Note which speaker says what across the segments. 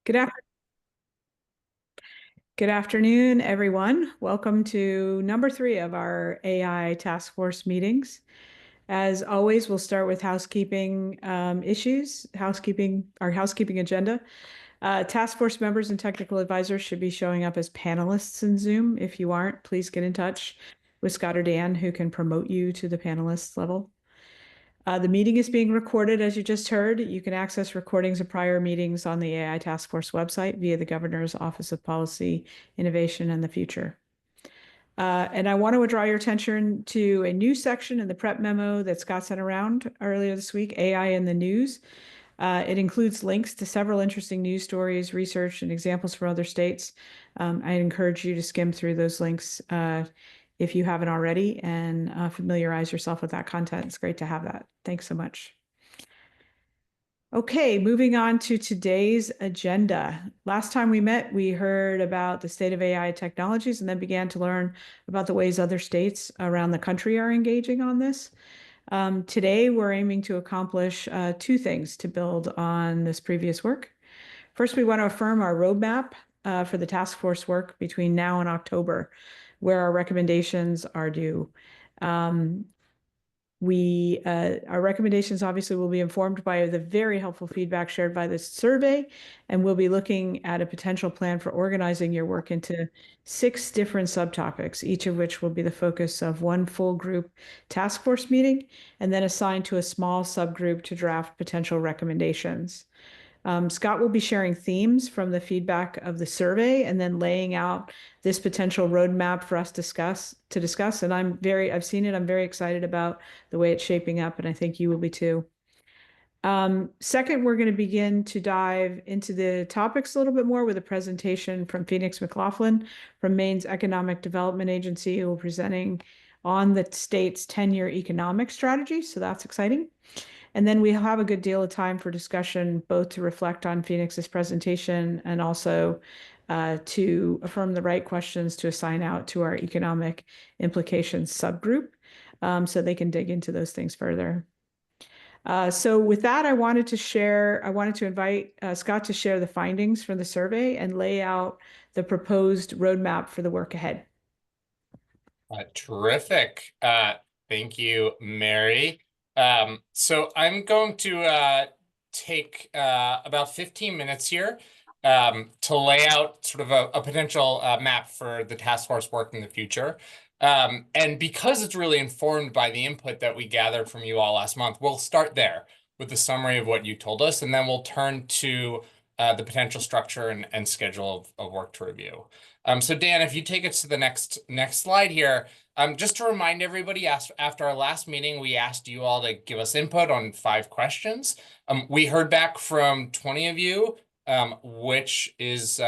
Speaker 1: Good after Good afternoon, everyone. Welcome to number 3 of our AI task force meetings. As always, we'll start with housekeeping issues, our housekeeping agenda. Task force members and technical advisors should be showing up as panelists in Zoom. If you aren't, please get in touch with Scott or Dan, who can promote you to the panelist level. The meeting is being recorded, as you just heard. You can access recordings of prior meetings on the AI Task Force website via the Governor's Office of Policy, Innovation, and the Future. And I want to draw your attention to a new section in the prep memo that Scott sent around earlier this week, AI in the News. It includes links to several interesting news stories, research, and examples from other states. I encourage you to skim through those links if you haven't already and familiarize yourself with that content. It's great to have that. Thanks so much. Okay, moving on to today's agenda. Last time we met, we heard about the state of AI technologies and then began to learn about the ways other states around the country are engaging on this. Today, we're aiming to accomplish 2 things to build on this previous work. First, we want to affirm our roadmap for the task force work between now and October, where our recommendations are due. Our recommendations obviously will be informed by the very helpful feedback shared by this survey, and we'll be looking at a potential plan for organizing your work into 6 different subtopics, each of which will be the focus of one full group task force meeting, and then assigned to a small subgroup to draft potential recommendations. Scott will be sharing themes from the feedback of the survey and then laying out this potential roadmap for us to discuss. And I've seen it. I'm very excited about the way it's shaping up, and I think you will be too. Second, we're going to begin to dive into the topics a little bit more with a presentation from Phoenix McLaughlin from Maine's Economic Development Agency, who will be presenting on the state's 10-year economic strategy. So that's exciting. And then we'll have a good deal of time for discussion, both to reflect on Phoenix's presentation and also to affirm the right questions to assign out to our economic implications subgroup so they can dig into those things further. So with that, I wanted to invite Scott to share the findings from the survey and lay out the proposed roadmap for the work ahead.
Speaker 2: Terrific. Thank you, Mary. So I'm going to take about 15 minutes here to lay out sort of a potential map for the task force work in the future. And because it's really informed by the input that we gathered from you all last month, we'll start there with the summary of what you told us, and then we'll turn to the potential structure and schedule of work to review. So Dan, if you take us to the next slide here, just to remind everybody, after our last meeting, we asked you all to give us input on 5 questions. We heard back from 20 of you, which is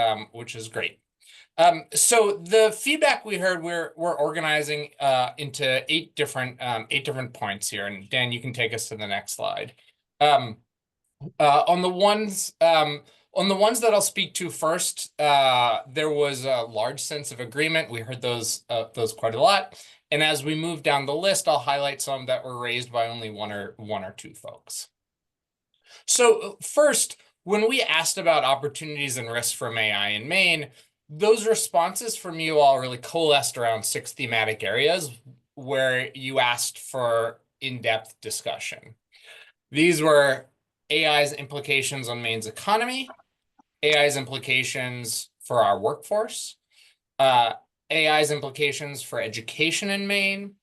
Speaker 2: great. So the feedback we heard, we're organizing into 8 different points here, and Dan, you can take us to the next slide. On the ones that I'll speak to first, there was a large sense of agreement. We heard those quite a lot. And as we move down the list, I'll highlight some that were raised by only one or two folks. So first, when we asked about opportunities and risks from AI in Maine, those responses from you all really coalesced around 6 thematic areas where you asked for in-depth discussion. These were AI's implications on Maine's economy, AI's implications for our workforce, AI's implications for education in Maine,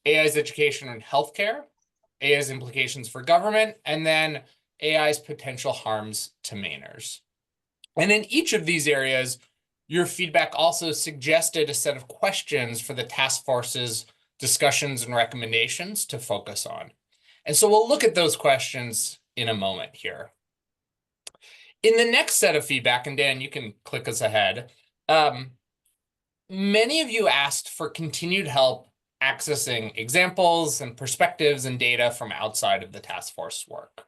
Speaker 2: AI's education in healthcare, AI's implications for government, and then AI's potential harms to Mainers. And in each of these areas, your feedback also suggested a set of questions for the task force's discussions and recommendations to focus on. And so we'll look at those questions in a moment here. In the next set of feedback, and Dan, you can click us ahead, many of you asked for continued help accessing examples and perspectives and data from outside of the task force work.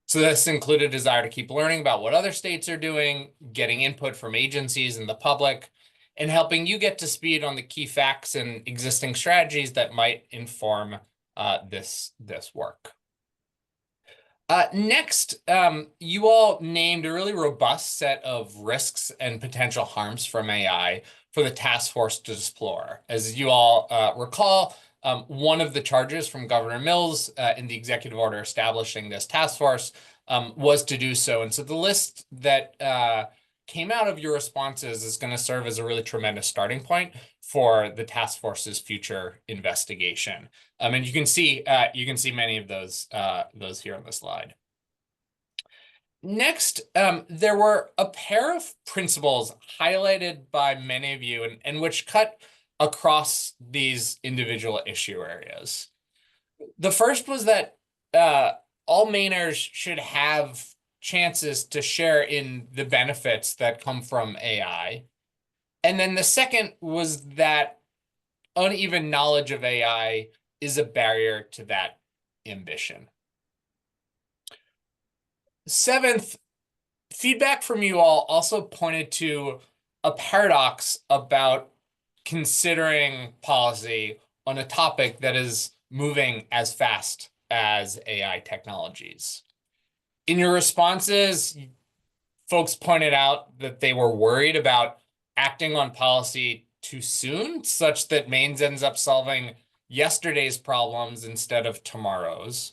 Speaker 2: So this included a desire to keep learning about what other states are doing, getting input from agencies and the public, and helping you get to speed on the key facts and existing strategies that might inform this work. Next, you all named a really robust set of risks and potential harms from AI for the task force to explore. As you all recall, one of the charges from Governor Mills in the executive order establishing this task force was to do so. And so the list that came out of your responses is going to serve as a really tremendous starting point for the task force's future investigation. And you can see many of those here on the slide. Next, there were a pair of principles highlighted by many of you and which cut across these individual issue areas. The first was that all Mainers should have chances to share in the benefits that come from AI. And then the second was that uneven knowledge of AI is a barrier to that ambition. Seventh, feedback from you all also pointed to a paradox about considering policy on a topic that is moving as fast as AI technologies. In your responses, folks pointed out that they were worried about acting on policy too soon, such that Maine ends up solving yesterday's problems instead of tomorrow's.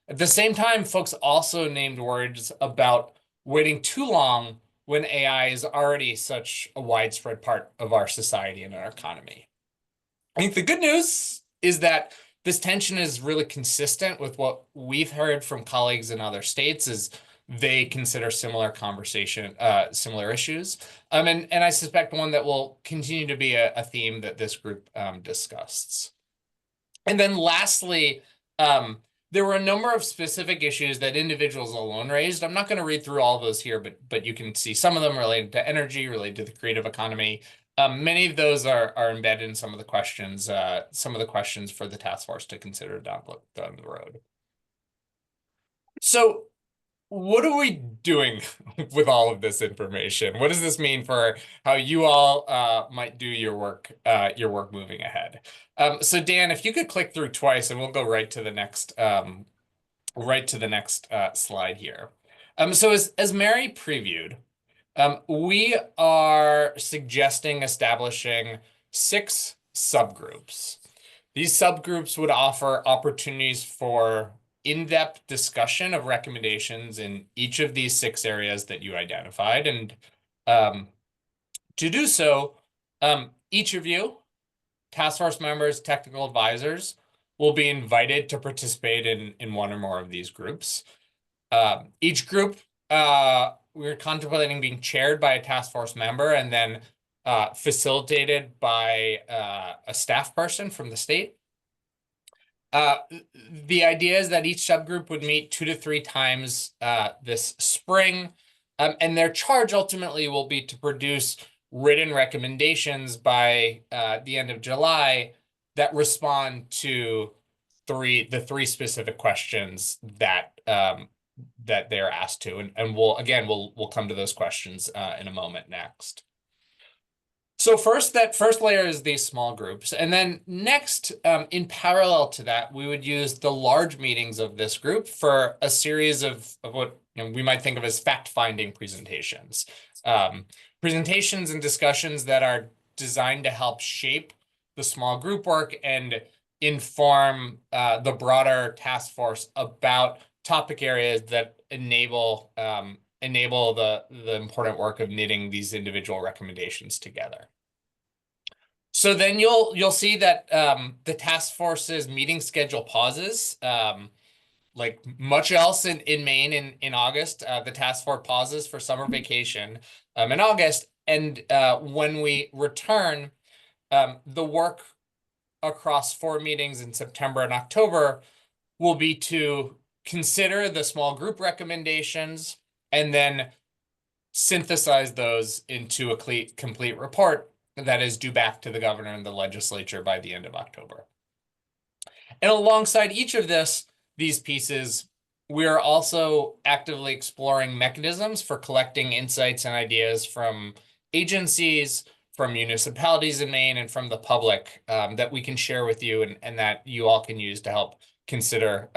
Speaker 2: At the same time, folks also named words about waiting too long when AI is already such a widespread part of our society and our economy. I think the good news is that this tension is really consistent with what we've heard from colleagues in other states as they consider similar issues. And I suspect one that will continue to be a theme that this group discussed. And then lastly, there were a number of specific issues that individuals alone raised. I'm not going to read through all of those here, but you can see some of them related to energy, related to the creative economy. Many of those are embedded in some of the questions for the task force to consider down the road. So what are we doing with all of this information? What does this mean for how you all might do your work moving ahead? So Dan, if you could click through twice, and we'll go right to the next slide here. So as Mary previewed, we are suggesting establishing 6 subgroups. These subgroups would offer opportunities for in-depth discussion of recommendations in each of these 6 areas that you identified. And to do so, each of you, task force members, technical advisors, will be invited to participate in one or more of these groups. Each group, we're contemplating being chaired by a task force member and then facilitated by a staff person from the state. The idea is that each subgroup would meet 2 to 3 times this spring, and their charge ultimately will be to produce written recommendations by the end of July that respond to the 3 specific questions that they're asked to, and we'll come to those questions in a moment next. So that first layer is these small groups. And then next, in parallel to that, we would use the large meetings of this group for a series of what we might think of as fact-finding presentations. Presentations and discussions that are designed to help shape the small group work and inform the broader task force about topic areas that enable the important work of knitting these individual recommendations together. So then you'll see that the task force's meeting schedule pauses. Like much else in Maine in August, the task force pauses for summer vacation in August. And when we return, the work across 4 meetings in September and October will be to consider the small group recommendations and then synthesize those into a complete report that is due back to the governor and the legislature by the end of October. And alongside each of these pieces, we are also actively exploring mechanisms for collecting insights and ideas from agencies, from municipalities in Maine, and from the public that we can share with you and that you all can use to help consider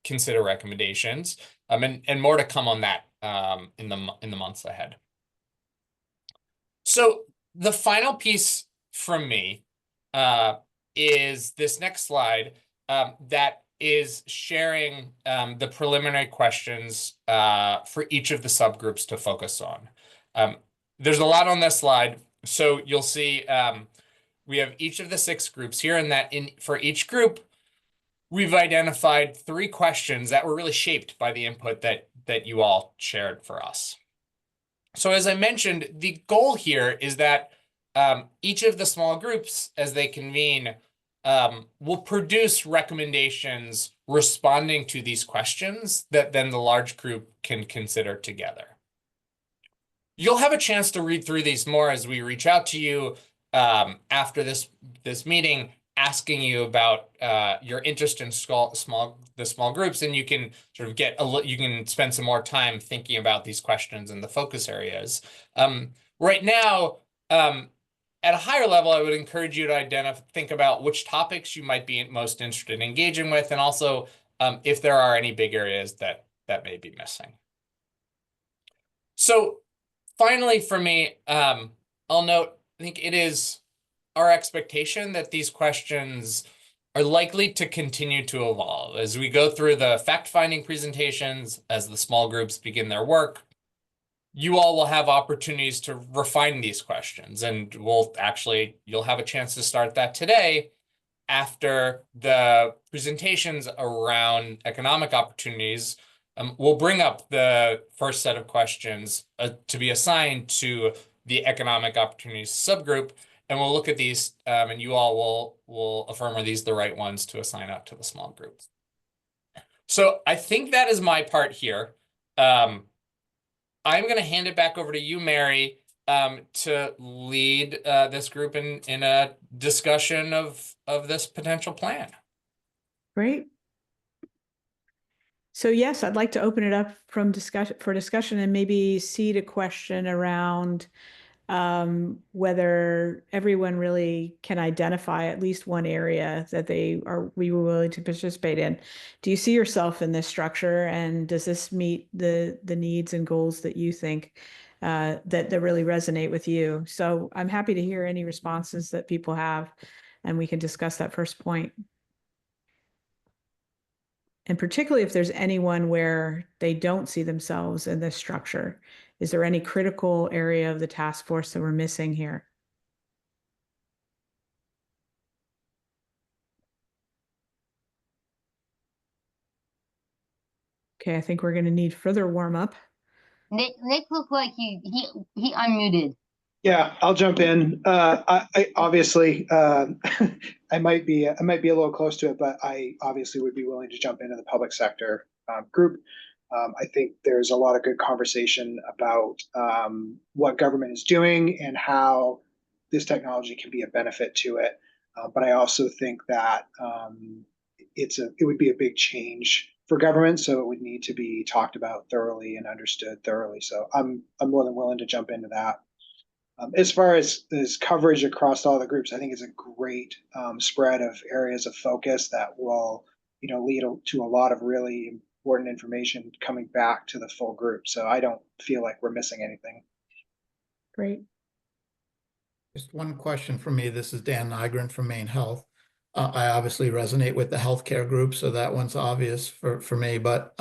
Speaker 2: consider recommendations, and more to come on that in the months ahead. So the final piece from me is this next slide that is sharing the preliminary questions for each of the subgroups to focus on. There's a lot on this slide, so you'll see we have each of the 6 groups here, and that for each group, we've identified 3 questions that were really shaped by the input that you all shared for us. So as I mentioned, the goal here is that each of the small groups, as they convene, will produce recommendations responding to these questions that then the large group can consider together. You'll have a chance to read through these more as we reach out to you after this meeting, asking you about your interest in the small groups, and you can sort of you can spend some more time thinking about these questions and the focus areas. Right now, at a higher level, I would encourage you to think about which topics you might be most interested in engaging with, and also if there are any big areas that may be missing. So finally, for me, I'll note, I think it is our expectation that these questions are likely to continue to evolve as we go through the fact-finding presentations, as the small groups begin their work. You all will have opportunities to refine these questions, and you'll have a chance to start that today after the presentations around economic opportunities. We'll bring up the first set of questions to be assigned to the economic opportunities subgroup, and we'll look at these, and you all will affirm are these the right ones to assign out to the small group. So I think that is my part here. I'm going to hand it back over to you, Mary, to lead this group in a discussion of this potential plan.
Speaker 1: Great. So yes, I'd like to open it up for discussion and maybe seed a question around whether everyone really can identify at least one area that we were willing to participate in. Do you see yourself in this structure, and does this meet the needs and goals that you think that really resonate with you? So I'm happy to hear any responses that people have, and we can discuss that first point. And particularly if there's anyone where they don't see themselves in this structure. Is there any critical area of the task force that we're missing here? Okay, I think we're going to need further warm up.
Speaker 3: Nick looked like he unmuted.
Speaker 4: Yeah, I'll jump in. I obviously I might be a little close to it, but I obviously would be willing to jump into the public sector group. I think there's a lot of good conversation about what government is doing and how this technology can be a benefit to it. But I also think that it would be a big change for government, so it would need to be talked about thoroughly and understood thoroughly. So I'm more than willing to jump into that. As far as coverage across all the groups, I think it's a great spread of areas of focus that will, lead to a lot of really important information coming back to the full group. So I don't feel like we're missing anything.
Speaker 1: Great.
Speaker 5: Just one question for me. This is Dan Nygren from Maine Health. I obviously resonate with the healthcare group, so that one's obvious for me. But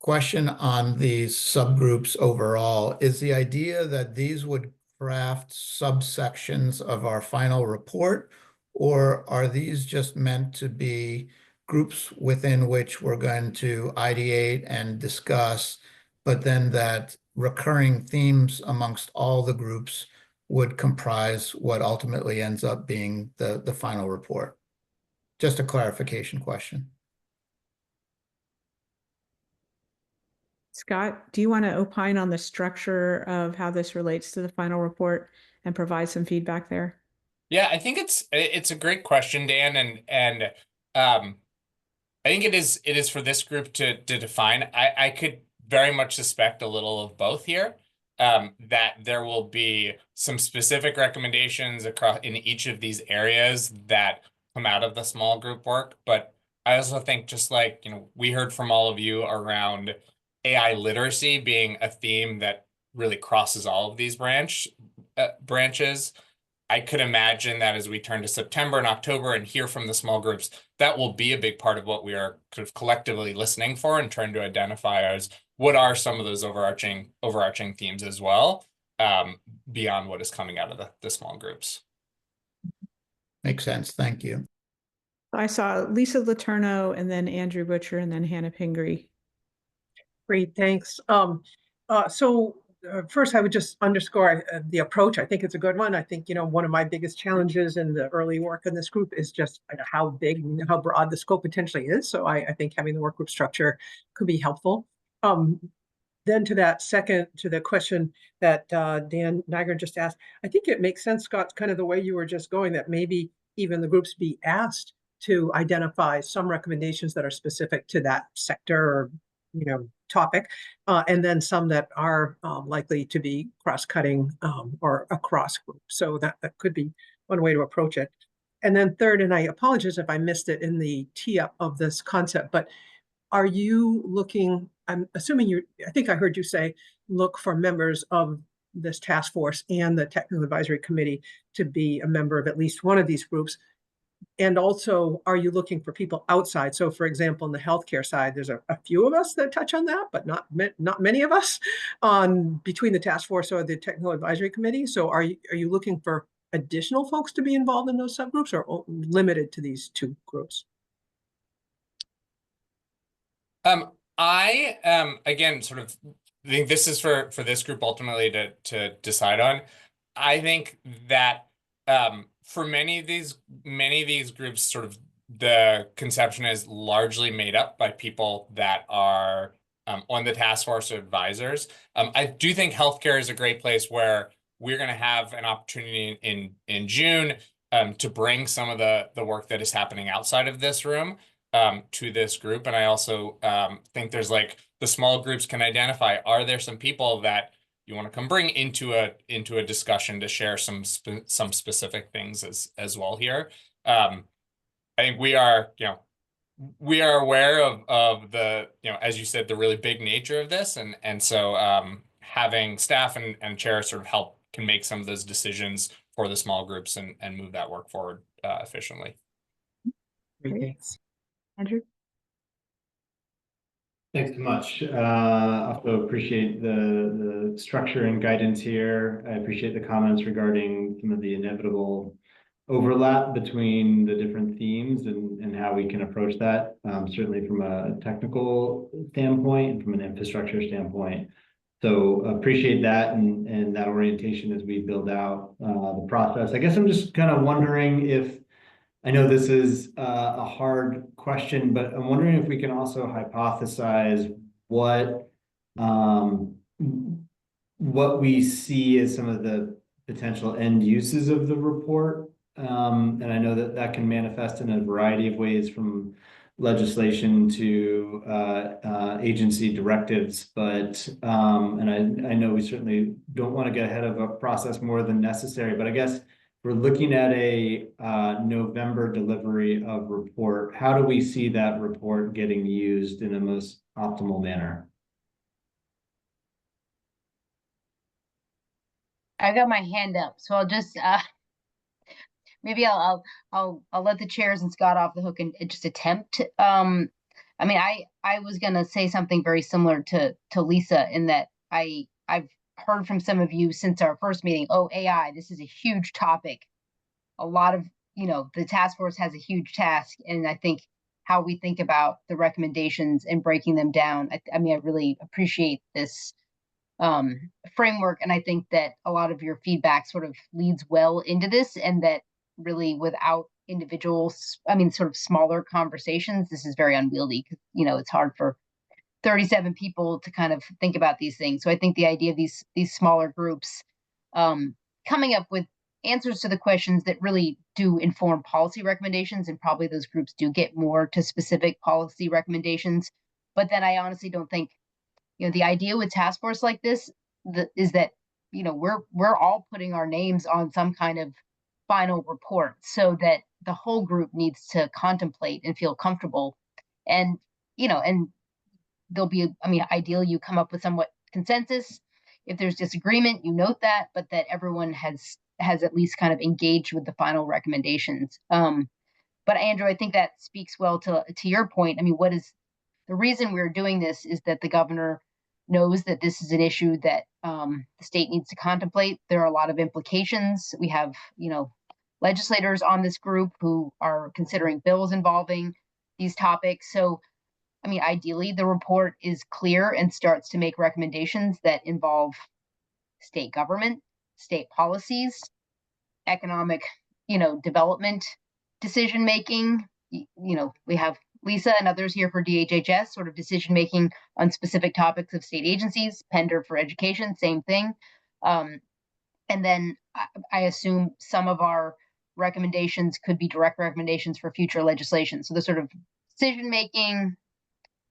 Speaker 5: question on these subgroups overall, is the idea that these would craft subsections of our final report, or are these just meant to be groups within which we're going to ideate and discuss, but then that recurring themes amongst all the groups would comprise what ultimately ends up being the final report? Just a clarification question.
Speaker 1: Scott, do you want to opine on the structure of how this relates to the final report and provide some feedback there?
Speaker 2: Yeah, I think it's a great question, Dan, and I think it is for this group to define. I could very much suspect a little of both here. That there will be some specific recommendations across in each of these areas that come out of the small group work, but I also think just like, we heard from all of you around AI literacy being a theme that really crosses all of these branches. I could imagine that as we turn to September and October and hear from the small groups, that will be a big part of what we are kind of collectively listening for and trying to identify as what are some of those overarching themes as well, beyond what is coming out of the small groups.
Speaker 5: Makes sense. Thank you.
Speaker 1: I saw Lisa Letourneau and then Andrew Butcher and then Hannah Pingree.
Speaker 6: Great, thanks. First, I would just underscore the approach. I think it's a good one. I think, one of my biggest challenges in the early work in this group is just how big, how broad the scope potentially is. So I think having the work group structure could be helpful. Then to the question that Dan Nygren just asked, I think it makes sense, Scott, kind of the way you were just going, that maybe even the groups be asked to identify some recommendations that are specific to that sector or topic, and then some that are likely to be cross-cutting or across groups. So that could be one way to approach it. And then third, and I apologize if I missed it in the tee-up of this concept, but are you looking, I'm assuming I think I heard you say, look for members of this task force and the technical advisory committee to be a member of at least one of these groups. And also, are you looking for people outside? So, for example, on the healthcare side, there's a few of us that touch on that, but not many of us between the task force or the technical advisory committee. So, are you looking for additional folks to be involved in those subgroups, or limited to these two groups?
Speaker 2: I again sort of think this is for this group ultimately to decide on. I think that for many of these groups, sort of the conception is largely made up by people that are on the task force or advisors. I do think healthcare is a great place where we're going to have an opportunity in June to bring some of the work that is happening outside of this room to this group. And I also think there's like the small groups can identify, are there some people that you want to come bring into a discussion to share some specific things as well here. I think we are aware of the, as you said, the really big nature of this. And so having staff and chairs sort of help can make some of those decisions for the small groups and move that work forward efficiently.
Speaker 6: Great, thanks.
Speaker 1: Andrew?
Speaker 7: Thanks so much. Also appreciate the structure and guidance here. I appreciate the comments regarding some of the inevitable overlap between the different themes and how we can approach that, certainly from a technical standpoint and from an infrastructure standpoint. So appreciate that and that orientation as we build out the process. I guess I'm just kind of wondering if, I know this is a hard question, but I'm wondering if we can also hypothesize what we see as some of the potential end uses of the report. And I know that can manifest in a variety of ways, from legislation to agency directives, but and I know we certainly don't want to get ahead of a process more than necessary, but I guess we're looking at a November delivery of report. How do we see that report getting used in the most optimal manner?
Speaker 3: I got my hand up, so I'll just maybe I'll let the chairs and Scott off the hook and just attempt. I mean, I was gonna say something very similar to Lisa, in that I've heard from some of you since our first meeting, oh, AI, this is a huge topic. A lot of, the task force has a huge task. And I think how we think about the recommendations and breaking them down, I mean, I really appreciate this framework. And I think that a lot of your feedback sort of leads well into this, and that really without individuals, I mean, sort of smaller conversations, this is very unwieldy because, it's hard for 37 people to kind of think about these things. So I think the idea of these smaller groups coming up with answers to the questions that really do inform policy recommendations, and probably those groups do get more to specific policy recommendations. But then I honestly don't think, the idea with task force like this is that, we're all putting our names on some kind of final report, so that the whole group needs to contemplate and feel comfortable. And, and there'll be, I mean, ideally you come up with somewhat consensus. If there's disagreement, you note that, but that everyone has at least kind of engaged with the final recommendations. But Andrew, I think that speaks well to your point. I mean, what is the reason we're doing this is that the governor knows that this is an issue that the state needs to contemplate. There are a lot of implications. We have, legislators on this group who are considering bills involving these topics. So, I mean, ideally, the report is clear and starts to make recommendations that involve state government, state policies, economic, development, decision making. We have Lisa and others here for DHHS, sort of decision making on specific topics of state agencies. Pender for education, same thing. And then I assume some of our recommendations could be direct recommendations for future legislation. So the sort of decision making,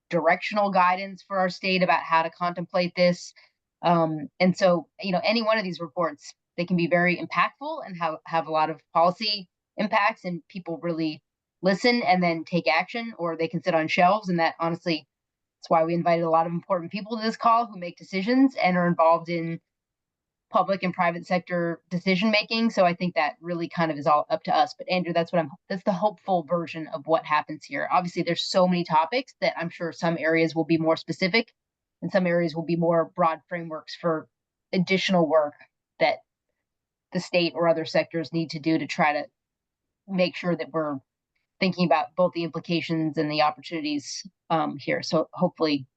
Speaker 3: directional guidance for our state about how to contemplate this. And so, any one of these reports, they can be very impactful and have a lot of policy impacts, and people really listen and then take action, or they can sit on shelves. And that, honestly, that's why we invited a lot of important people to this call who make decisions and are involved in public and private sector decision making. So I think that really kind of is all up to us. But Andrew, that's the hopeful version of what happens here. Obviously, there's so many topics that I'm sure some areas will be more specific and some areas will be more broad frameworks for additional work that the state or other sectors need to do to try to make sure that we're thinking about both the implications and the opportunities here. So hopefully,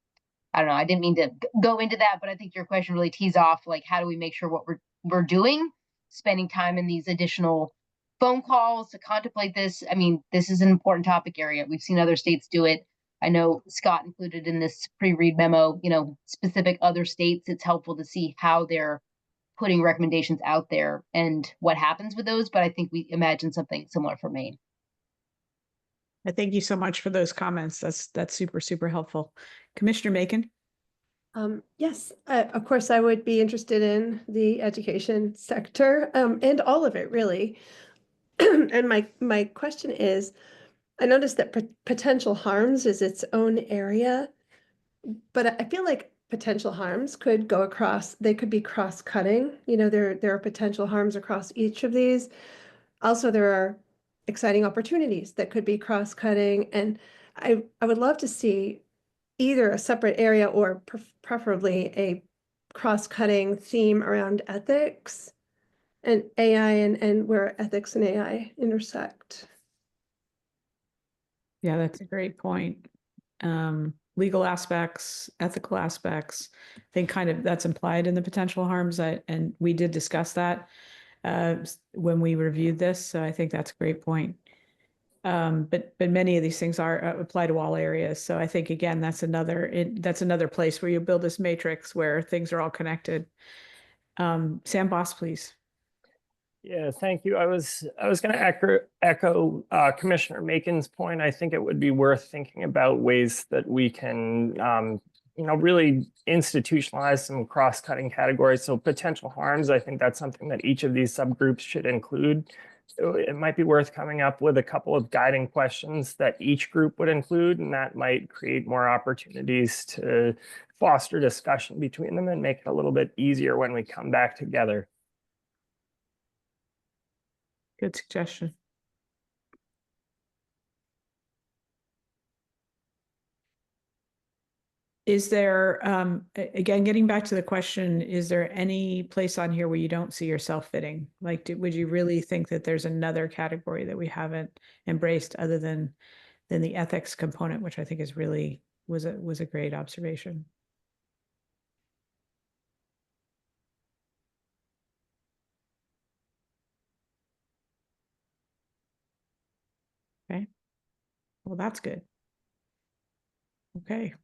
Speaker 3: I don't know, I didn't mean to go into that, but I think your question really tees off, like, how do we make sure what we're doing, spending time in these additional phone calls to contemplate this. I mean, this is an important topic area. We've seen other states do it. I know Scott included in this pre-read memo, specific other states. It's helpful to see how they're putting recommendations out there and what happens with those. But I think we imagine something similar for Maine.
Speaker 1: I thank you so much for those comments. That's super, super helpful. Commissioner Macon?
Speaker 8: Yes, of course, I would be interested in the education sector and all of it, really. And my question is, I noticed that potential harms is its own area, but I feel like potential harms could go across, they could be cross-cutting. There are potential harms across each of these. Also, there are exciting opportunities that could be cross-cutting. And I would love to see either a separate area or preferably a cross-cutting theme around ethics and AI and where ethics and AI intersect.
Speaker 1: Yeah, that's a great point. Legal aspects, ethical aspects, I think kind of that's implied in the potential harms, and we did discuss that when we reviewed this. So I think that's a great point. But many of these things are apply to all areas. So I think, again, that's another place where you build this matrix where things are all connected. Sam Boss, please.
Speaker 9: Yeah, thank you. I was going to echo Commissioner Macon's point. I think it would be worth thinking about ways that we can, really institutionalize some cross-cutting categories. So potential harms, I think that's something that each of these subgroups should include. So it might be worth coming up with a couple of guiding questions that each group would include, and that might create more opportunities to foster discussion between them and make it a little bit easier when we come back together.
Speaker 1: Good suggestion. Is there, again, getting back to the question, is there any place on here where you don't see yourself fitting? Like, would you really think that there's another category that we haven't embraced other than the ethics component, which I think is really was a great observation. Okay. Well, that's good. Okay.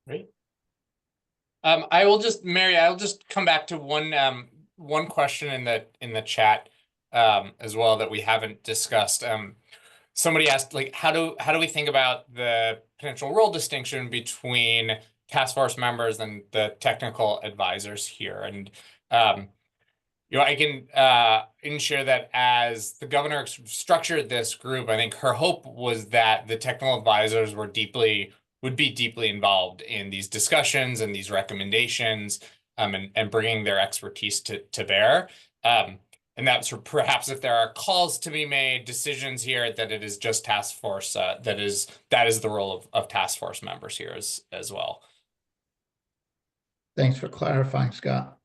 Speaker 2: Great. I'll just come back to one question in the chat as well that we haven't discussed. Somebody asked, like, how do we think about the potential role distinction between task force members and the technical advisors here? And I can ensure that as the governor structured this group, I think her hope was that the technical advisors would be deeply involved in these discussions and these recommendations, and bringing their expertise to bear. And that's perhaps if there are calls to be made, decisions here, that it is just task force. That is the role of task force members here as well.
Speaker 5: Thanks for clarifying, Scott.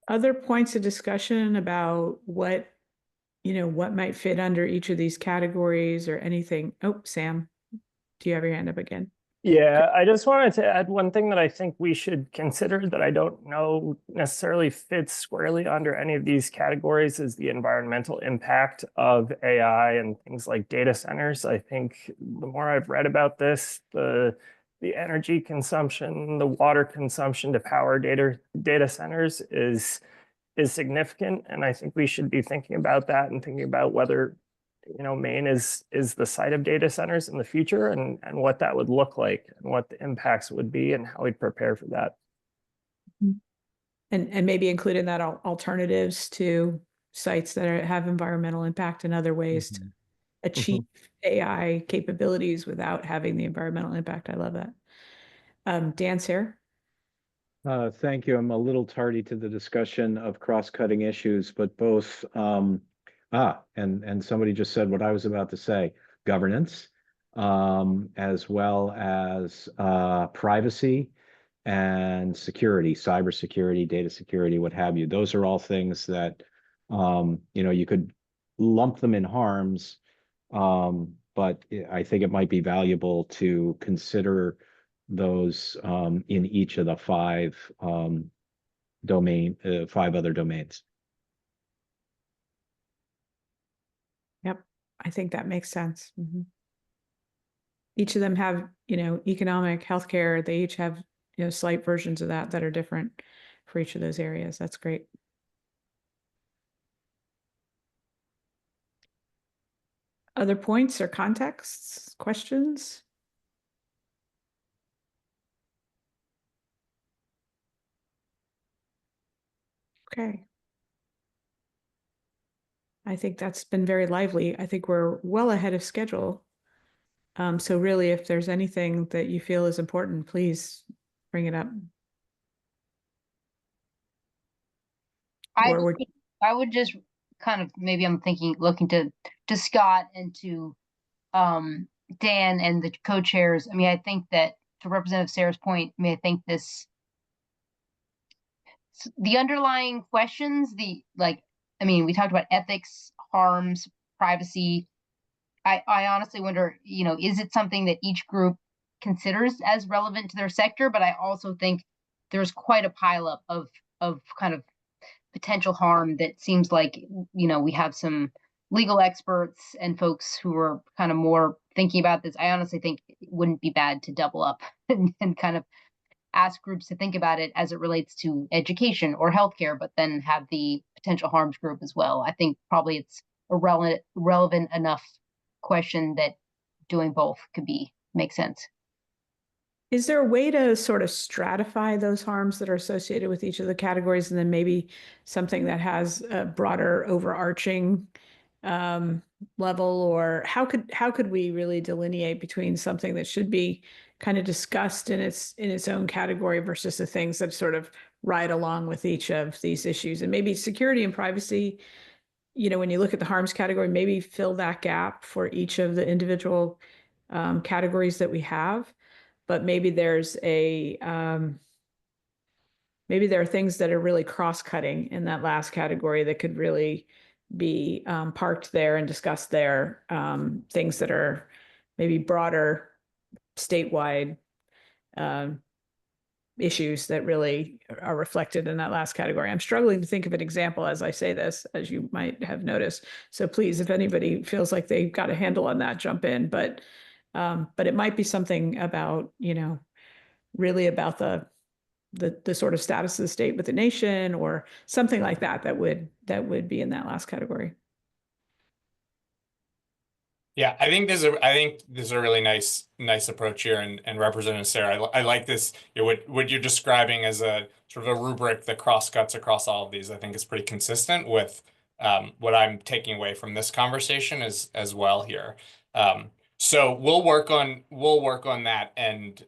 Speaker 1: Other points of discussion about what might fit under each of these categories or anything? Oh, Sam, do you have your hand up again?
Speaker 9: Yeah, I just wanted to add one thing that I think we should consider that I don't know necessarily fits squarely under any of these categories is the environmental impact of AI and things like data centers. I think the more I've read about this, the energy consumption, the water consumption to power data centers is significant, and I think we should be thinking about that and thinking about whether Maine is the site of data centers in the future, and what that would look like and what the impacts would be and how we'd prepare for that.
Speaker 1: And maybe include in that alternatives to sites that have environmental impact and other ways to achieve AI capabilities without having the environmental impact. I love that. Dan Sayre?
Speaker 10: Thank you. I'm a little tardy to the discussion of cross-cutting issues, but both and somebody just said what I was about to say, governance, as well as privacy and security, cybersecurity, data security, what have you. Those are all things that you could lump them in harms, but I think it might be valuable to consider those in each of the five other domains.
Speaker 1: Yep, I think that makes sense. Each of them have, economic, healthcare. They each have, slight versions of that are different for each of those areas. That's great. Other points or contexts, questions? Okay. I think that's been very lively. I think we're well ahead of schedule. So really, if there's anything that you feel is important, please bring it up.
Speaker 3: I would just kind of, maybe I'm looking to Scott and to Dan and the co-chairs. I mean, I think that to Representative Sayre's point, I mean, I think the underlying questions, we talked about ethics, harms, privacy. I honestly wonder, is it something that each group considers as relevant to their sector? But I also think there's quite a pileup of kind of potential harm that seems like, we have some legal experts and folks who are kind of more thinking about this. I honestly think it wouldn't be bad to double up and kind of ask groups to think about it as it relates to education or healthcare, but then have the potential harms group as well. I think probably it's a relevant enough question that doing both could make sense.
Speaker 1: Is there a way to sort of stratify those harms that are associated with each of the categories, and then maybe something that has a broader overarching level? Or how could we really delineate between something that should be kind of discussed in its own category versus the things that sort of ride along with each of these issues? And maybe security and privacy, when you look at the harms category, maybe fill that gap for each of the individual categories that we have. But maybe there are things that are really cross-cutting in that last category that could really be parked there and discussed there. Things that are maybe broader statewide issues that really are reflected in that last category. I'm struggling to think of an example as I say this, as you might have noticed. So please, if anybody feels like they've got a handle on that, jump in. But it might be something about, really about the sort of status of the state with the nation, or something like that would be in that last category.
Speaker 2: Yeah, I think this is a really nice approach here, and Representative Sarah, I like this. What you're describing as a sort of a rubric that cross cuts across all of these. I think is pretty consistent with what I'm taking away from this conversation as well here. So we'll work on that, and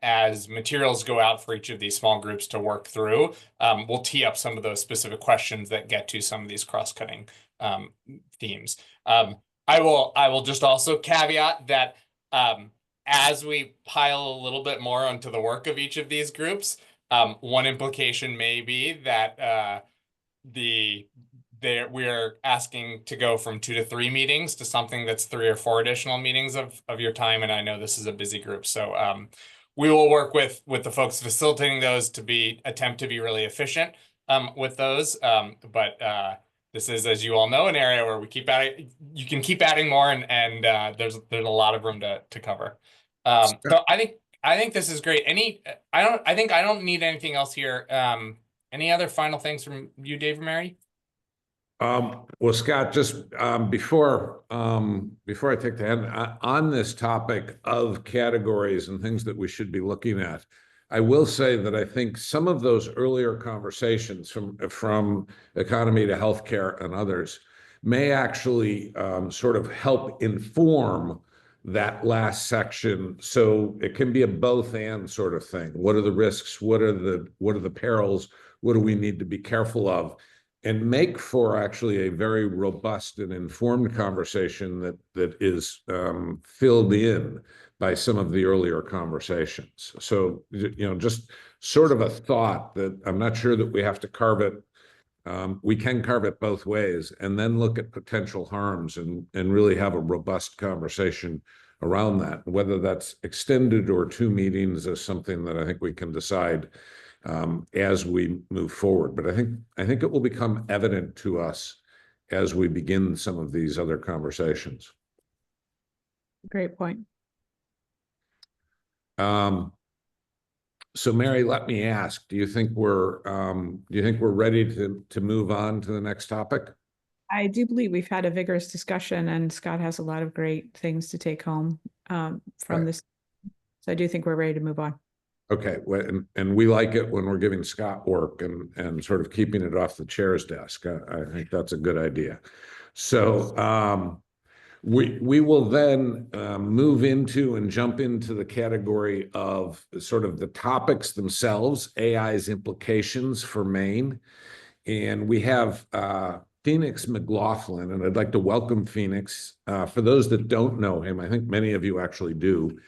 Speaker 2: as materials go out for each of these small groups to work through, we'll tee up some of those specific questions that get to some of these cross-cutting themes. I will just also caveat that as we pile a little bit more onto the work of each of these groups, one implication may be that we're asking to go from 2 to 3 meetings to something that's 3 or 4 additional meetings of your time. And I know this is a busy group, so we will work with the folks facilitating those to attempt to be really efficient with those. But this is, as you all know, an area where we keep adding. You can keep adding more, and there's a lot of room to cover. So I think this is great. I think I don't need anything else here. Any other final things from you, Dave or Mary?
Speaker 11: Well, Scott, just before I take the hand on this topic of categories and things that we should be looking at, I will say that I think some of those earlier conversations from economy to healthcare and others may actually sort of help inform that last section. So it can be a both and sort of thing. What are the risks? What are the perils? What do we need to be careful of? And make for actually a very robust and informed conversation that is filled in by some of the earlier conversations. So, just sort of a thought that I'm not sure that we have to carve it. We can carve it both ways and then look at potential harms and really have a robust conversation around that. Whether that's extended or 2 meetings is something that I think we can decide as we move forward. But I think it will become evident to us as we begin some of these other conversations.
Speaker 1: Great point.
Speaker 11: So Mary, let me ask, do you think we're ready to move on to the next topic?
Speaker 1: I do believe we've had a vigorous discussion, and Scott has a lot of great things to take home from this. So I do think we're ready to move on.
Speaker 11: Okay, and we like it when we're giving Scott work and sort of keeping it off the chair's desk. I think that's a good idea. So we will then move into and jump into the category of sort of the topics themselves, AI's implications for Maine. And we have Phoenix McLaughlin, and I'd like to welcome Phoenix. For those that don't know him, I think many of you actually do.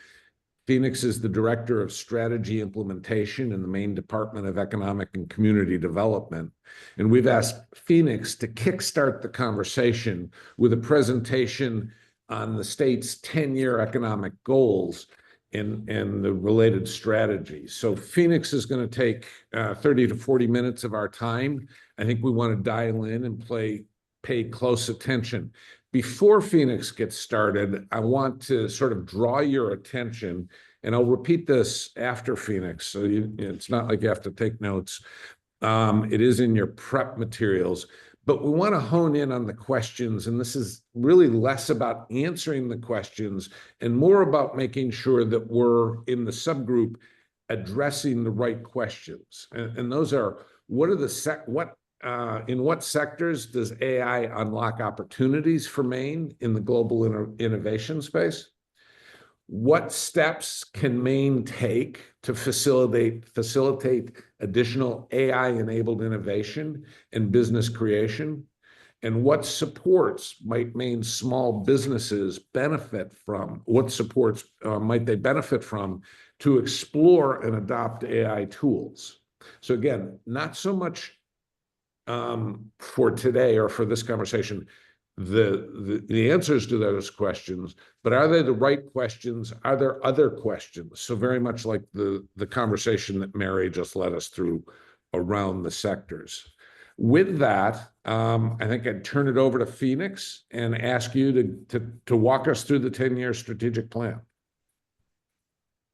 Speaker 11: Phoenix is the Director of Strategy Implementation in the Maine Department of Economic and Community Development. And we've asked Phoenix to kickstart the conversation with a presentation on the state's 10-year economic goals and the related strategies. So Phoenix is going to take 30 to 40 minutes of our time. I think we want to dial in and pay close attention. Before Phoenix gets started, I want to sort of draw your attention, and I'll repeat this after Phoenix, so it's not like you have to take notes. It is in your prep materials, but we want to hone in on the questions, and this is really less about answering the questions and more about making sure that we're in the subgroup addressing the right questions. And those are, in what sectors does AI unlock opportunities for Maine in the global innovation space? What steps can Maine take to facilitate additional AI-enabled innovation and business creation? And what supports might Maine's small businesses benefit from? What supports might they benefit from to explore and adopt AI tools? So again, not so much for today or for this conversation, the answers to those questions, but are they the right questions? Are there other questions? So very much like the conversation that Mary just led us through around the sectors. With that, I think I'd turn it over to Phoenix and ask you to walk us through the 10-year strategic plan.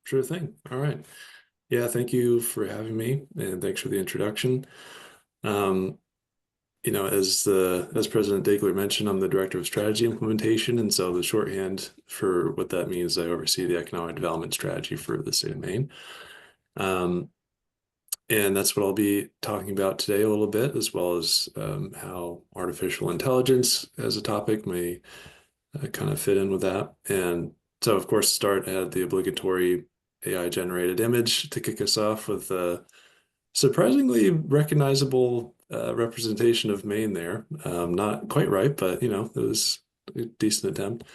Speaker 12: Sure thing. All right. Yeah, thank you for having me, and thanks for the introduction. as President Daigle mentioned, I'm the Director of Strategy Implementation, and so the shorthand for what that means, I oversee the economic development strategy for the state of Maine. And that's what I'll be talking about today a little bit, as well as how artificial intelligence as a topic may kind of fit in with that. And so, of course, start at the obligatory AI generated image to kick us off with a surprisingly recognizable representation of Maine there. Not quite right, but it was a decent attempt.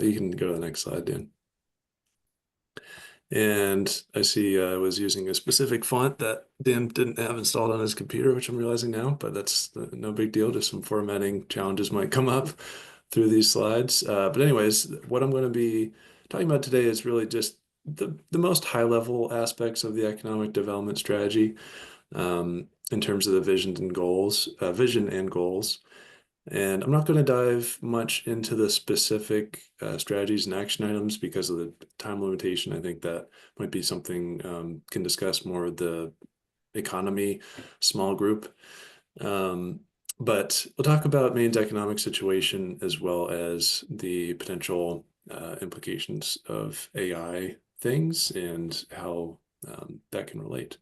Speaker 12: You can go to the next slide, Dan. And I see I was using a specific font that Dan didn't have installed on his computer, which I'm realizing now, but that's no big deal. Just some formatting challenges might come up through these slides. But anyways, what I'm going to be talking about today is really just the most high level aspects of the economic development strategy in terms of the vision and goals. And I'm not going to dive much into the specific strategies and action items because of the time limitation. I think that might be something can discuss more of the economy small group. But we'll talk about Maine's economic situation as well as the potential implications of AI things and how that can relate.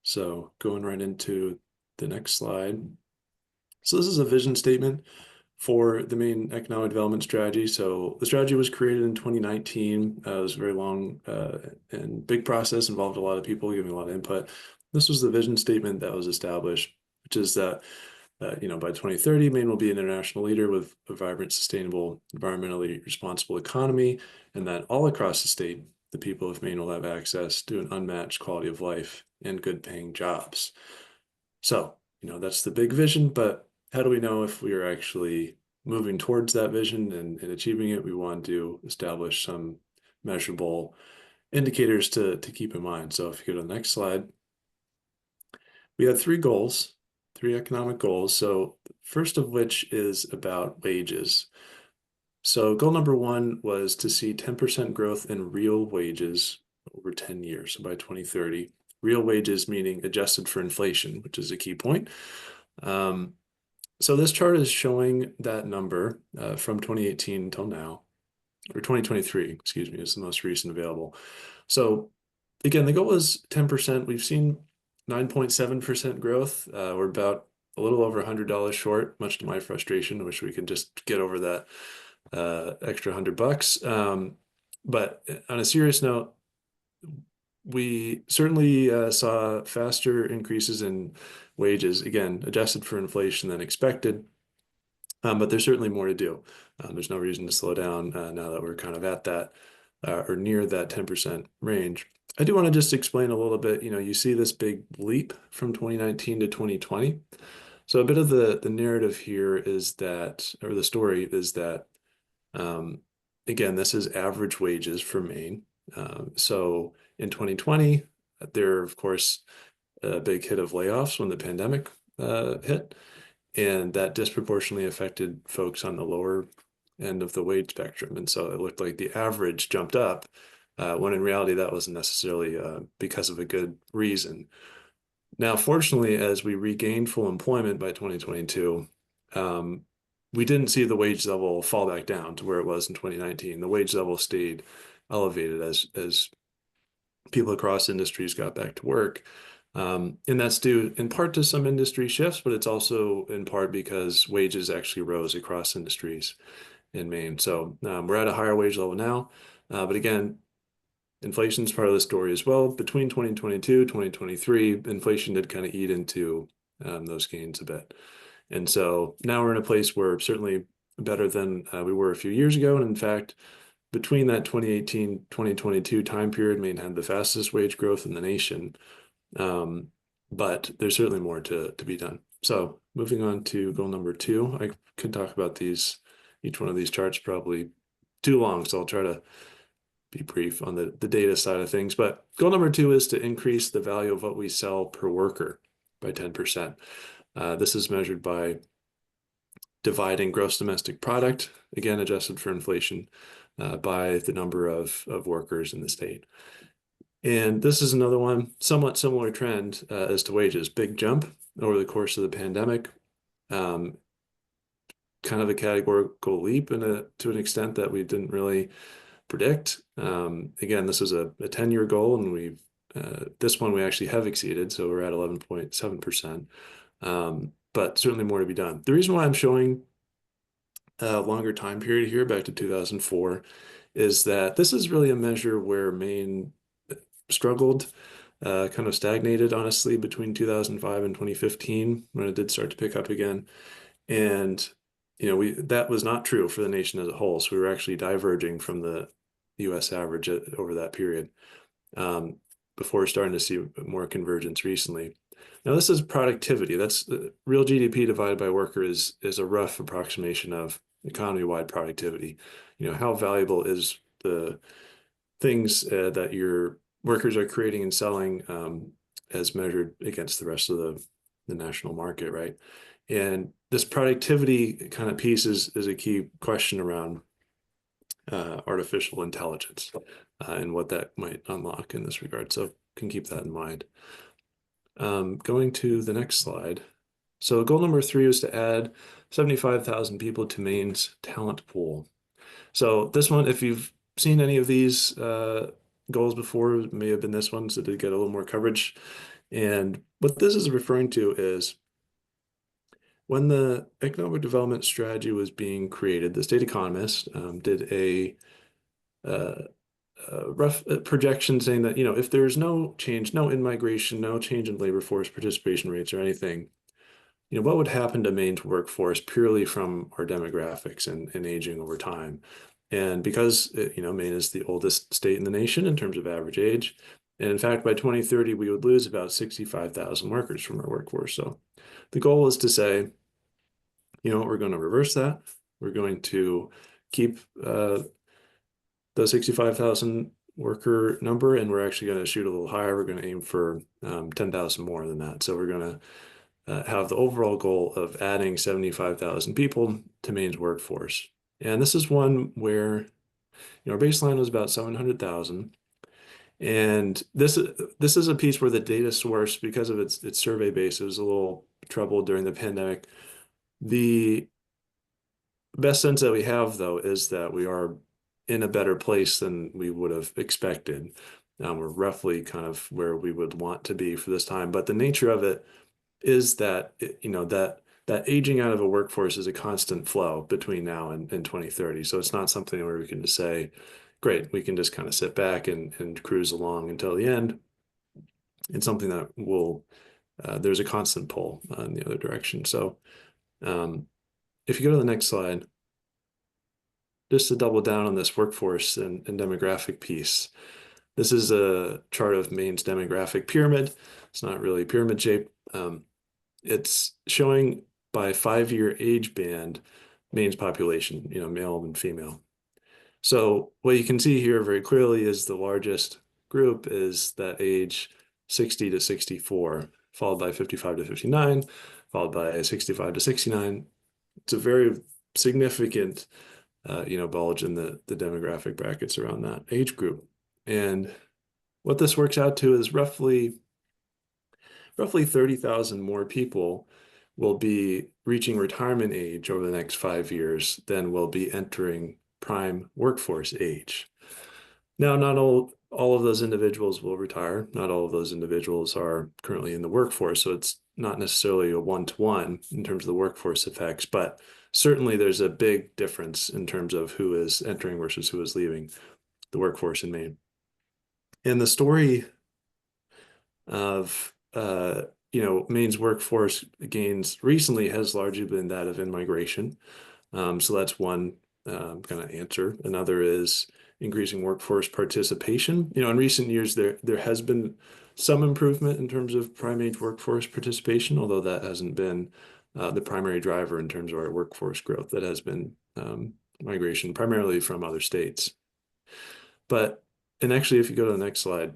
Speaker 12: So going right into the next slide. So this is a vision statement for the Maine economic development strategy. So the strategy was created in 2019. It was a very long and big process, involved a lot of people giving a lot of input. This was the vision statement that was established, which is that by 2030, Maine will be an international leader with a vibrant, sustainable, environmentally responsible economy, and that all across the state, the people of Maine will have access to an unmatched quality of life and good paying jobs. So, that's the big vision, but how do we know if we are actually moving towards that vision and achieving it? We want to establish some measurable indicators to keep in mind. So if you go to the next slide, we had three economic goals. So first of which is about wages. So goal number one was to see 10% growth in real wages over 10 years. So by 2030, real wages meaning adjusted for inflation, which is a key point. So this chart is showing that number from 2018 until now, or 2023, excuse me, is the most recent available. So again, the goal is 10%. We've seen 9.7% growth. We're about a little over $100 short, much to my frustration. I wish we could just get over that extra $100. But on a serious note, we certainly saw faster increases in wages, again, adjusted for inflation than expected. But there's certainly more to do. There's no reason to slow down now that we're kind of at that or near that 10% range. I do want to just explain a little bit, you see this big leap from 2019 to 2020. So a bit of the narrative here is that, or the story is that, again, this is average wages for Maine. So in 2020, there, of course, a big hit of layoffs when the pandemic hit, and that disproportionately affected folks on the lower end of the wage spectrum. And so it looked like the average jumped up, when in reality, that wasn't necessarily because of a good reason. Now, fortunately, as we regained full employment by 2022, we didn't see the wage level fall back down to where it was in 2019. The wage level stayed elevated as people across industries got back to work. And that's due in part to some industry shifts, but it's also in part because wages actually rose across industries in Maine. So we're at a higher wage level now. But again, inflation is part of the story as well. Between 2022, 2023, inflation did kind of eat into those gains a bit. And so now we're in a place where certainly better than we were a few years ago. And in fact, between that 2018, 2022 time period, Maine had the fastest wage growth in the nation. But there's certainly more to be done. So moving on to goal number two, I could talk about each one of these charts probably too long. So I'll try to be brief on the data side of things. But goal number two is to increase the value of what we sell per worker by 10%. This is measured by dividing gross domestic product, again, adjusted for inflation, by the number of workers in the state. And this is another one, somewhat similar trend as to wages, big jump over the course of the pandemic. kind of a categorical leap to an extent that we didn't really predict. Again, this was a 10-year goal, and this one we actually have exceeded, so we're at 11.7%. But certainly more to be done. The reason why I'm showing a longer time period here, back to 2004, is that this is really a measure where Maine struggled, kind of stagnated, honestly, between 2005 and 2015, when it did start to pick up again. And that was not true for the nation as a whole. So we were actually diverging from the U.S. average over that period, before starting to see more convergence recently. Now, this is productivity. That's real GDP divided by worker is a rough approximation of economy-wide productivity. How valuable is the things that your workers are creating and selling, as measured against the rest of the national market, right? And this productivity kind of piece is a key question around artificial intelligence, and what that might unlock in this regard. So can keep that in mind. Going to the next slide. So goal number 3 was to add 75,000 people to Maine's talent pool. So this one, if you've seen any of these goals before, it may have been this one, so it did get a little more coverage. And what this is referring to is when the economic development strategy was being created, the state economist did a rough projection saying that, if there's no change, no in-migration, no change in labor force participation rates or anything, what would happen to Maine's workforce purely from our demographics and aging over time? And because, Maine is the oldest state in the nation in terms of average age, and in fact, by 2030, we would lose about 65,000 workers from our workforce. So the goal is to say, we're going to reverse that. We're going to keep the 65,000 worker number, and we're actually going to shoot a little higher. We're going to aim for 10,000 more than that. So we're going to have the overall goal of adding 75,000 people to Maine's workforce. And this is one where our baseline was about 700,000. And this is a piece where the data source, because of its survey base, it was a little troubled during the pandemic. The best sense that we have, though, is that we are in a better place than we would have expected. We're roughly kind of where we would want to be for this time. But the nature of it is that, that aging out of a workforce is a constant flow between now and 2030. So it's not something where we can just say, great, we can just kind of sit back and cruise along until the end. It's something that will, there's a constant pull in the other direction. So if you go to the next slide, just to double down on this workforce and demographic piece, this is a chart of Maine's demographic pyramid. It's not really pyramid shape. It's showing by 5-year age band Maine's population, male and female. So what you can see here very clearly is the largest group is that age 60 to 64, followed by 55 to 59, followed by 65 to 69. It's a very significant bulge in the demographic brackets around that age group. And what this works out to is roughly 30,000 more people will be reaching retirement age over the next 5 years than will be entering prime workforce age. Now, not all of those individuals will retire. Not all of those individuals are currently in the workforce, so it's not necessarily a one-to-one in terms of the workforce effects, but certainly there's a big difference in terms of who is entering versus who is leaving the workforce in Maine. And the story of Maine's workforce gains recently has largely been that of in-migration. So that's one kind of answer. Another is increasing workforce participation. In recent years, there has been some improvement in terms of prime age workforce participation, although that hasn't been the primary driver in terms of our workforce growth. That has been migration primarily from other states. And actually, if you go to the next slide,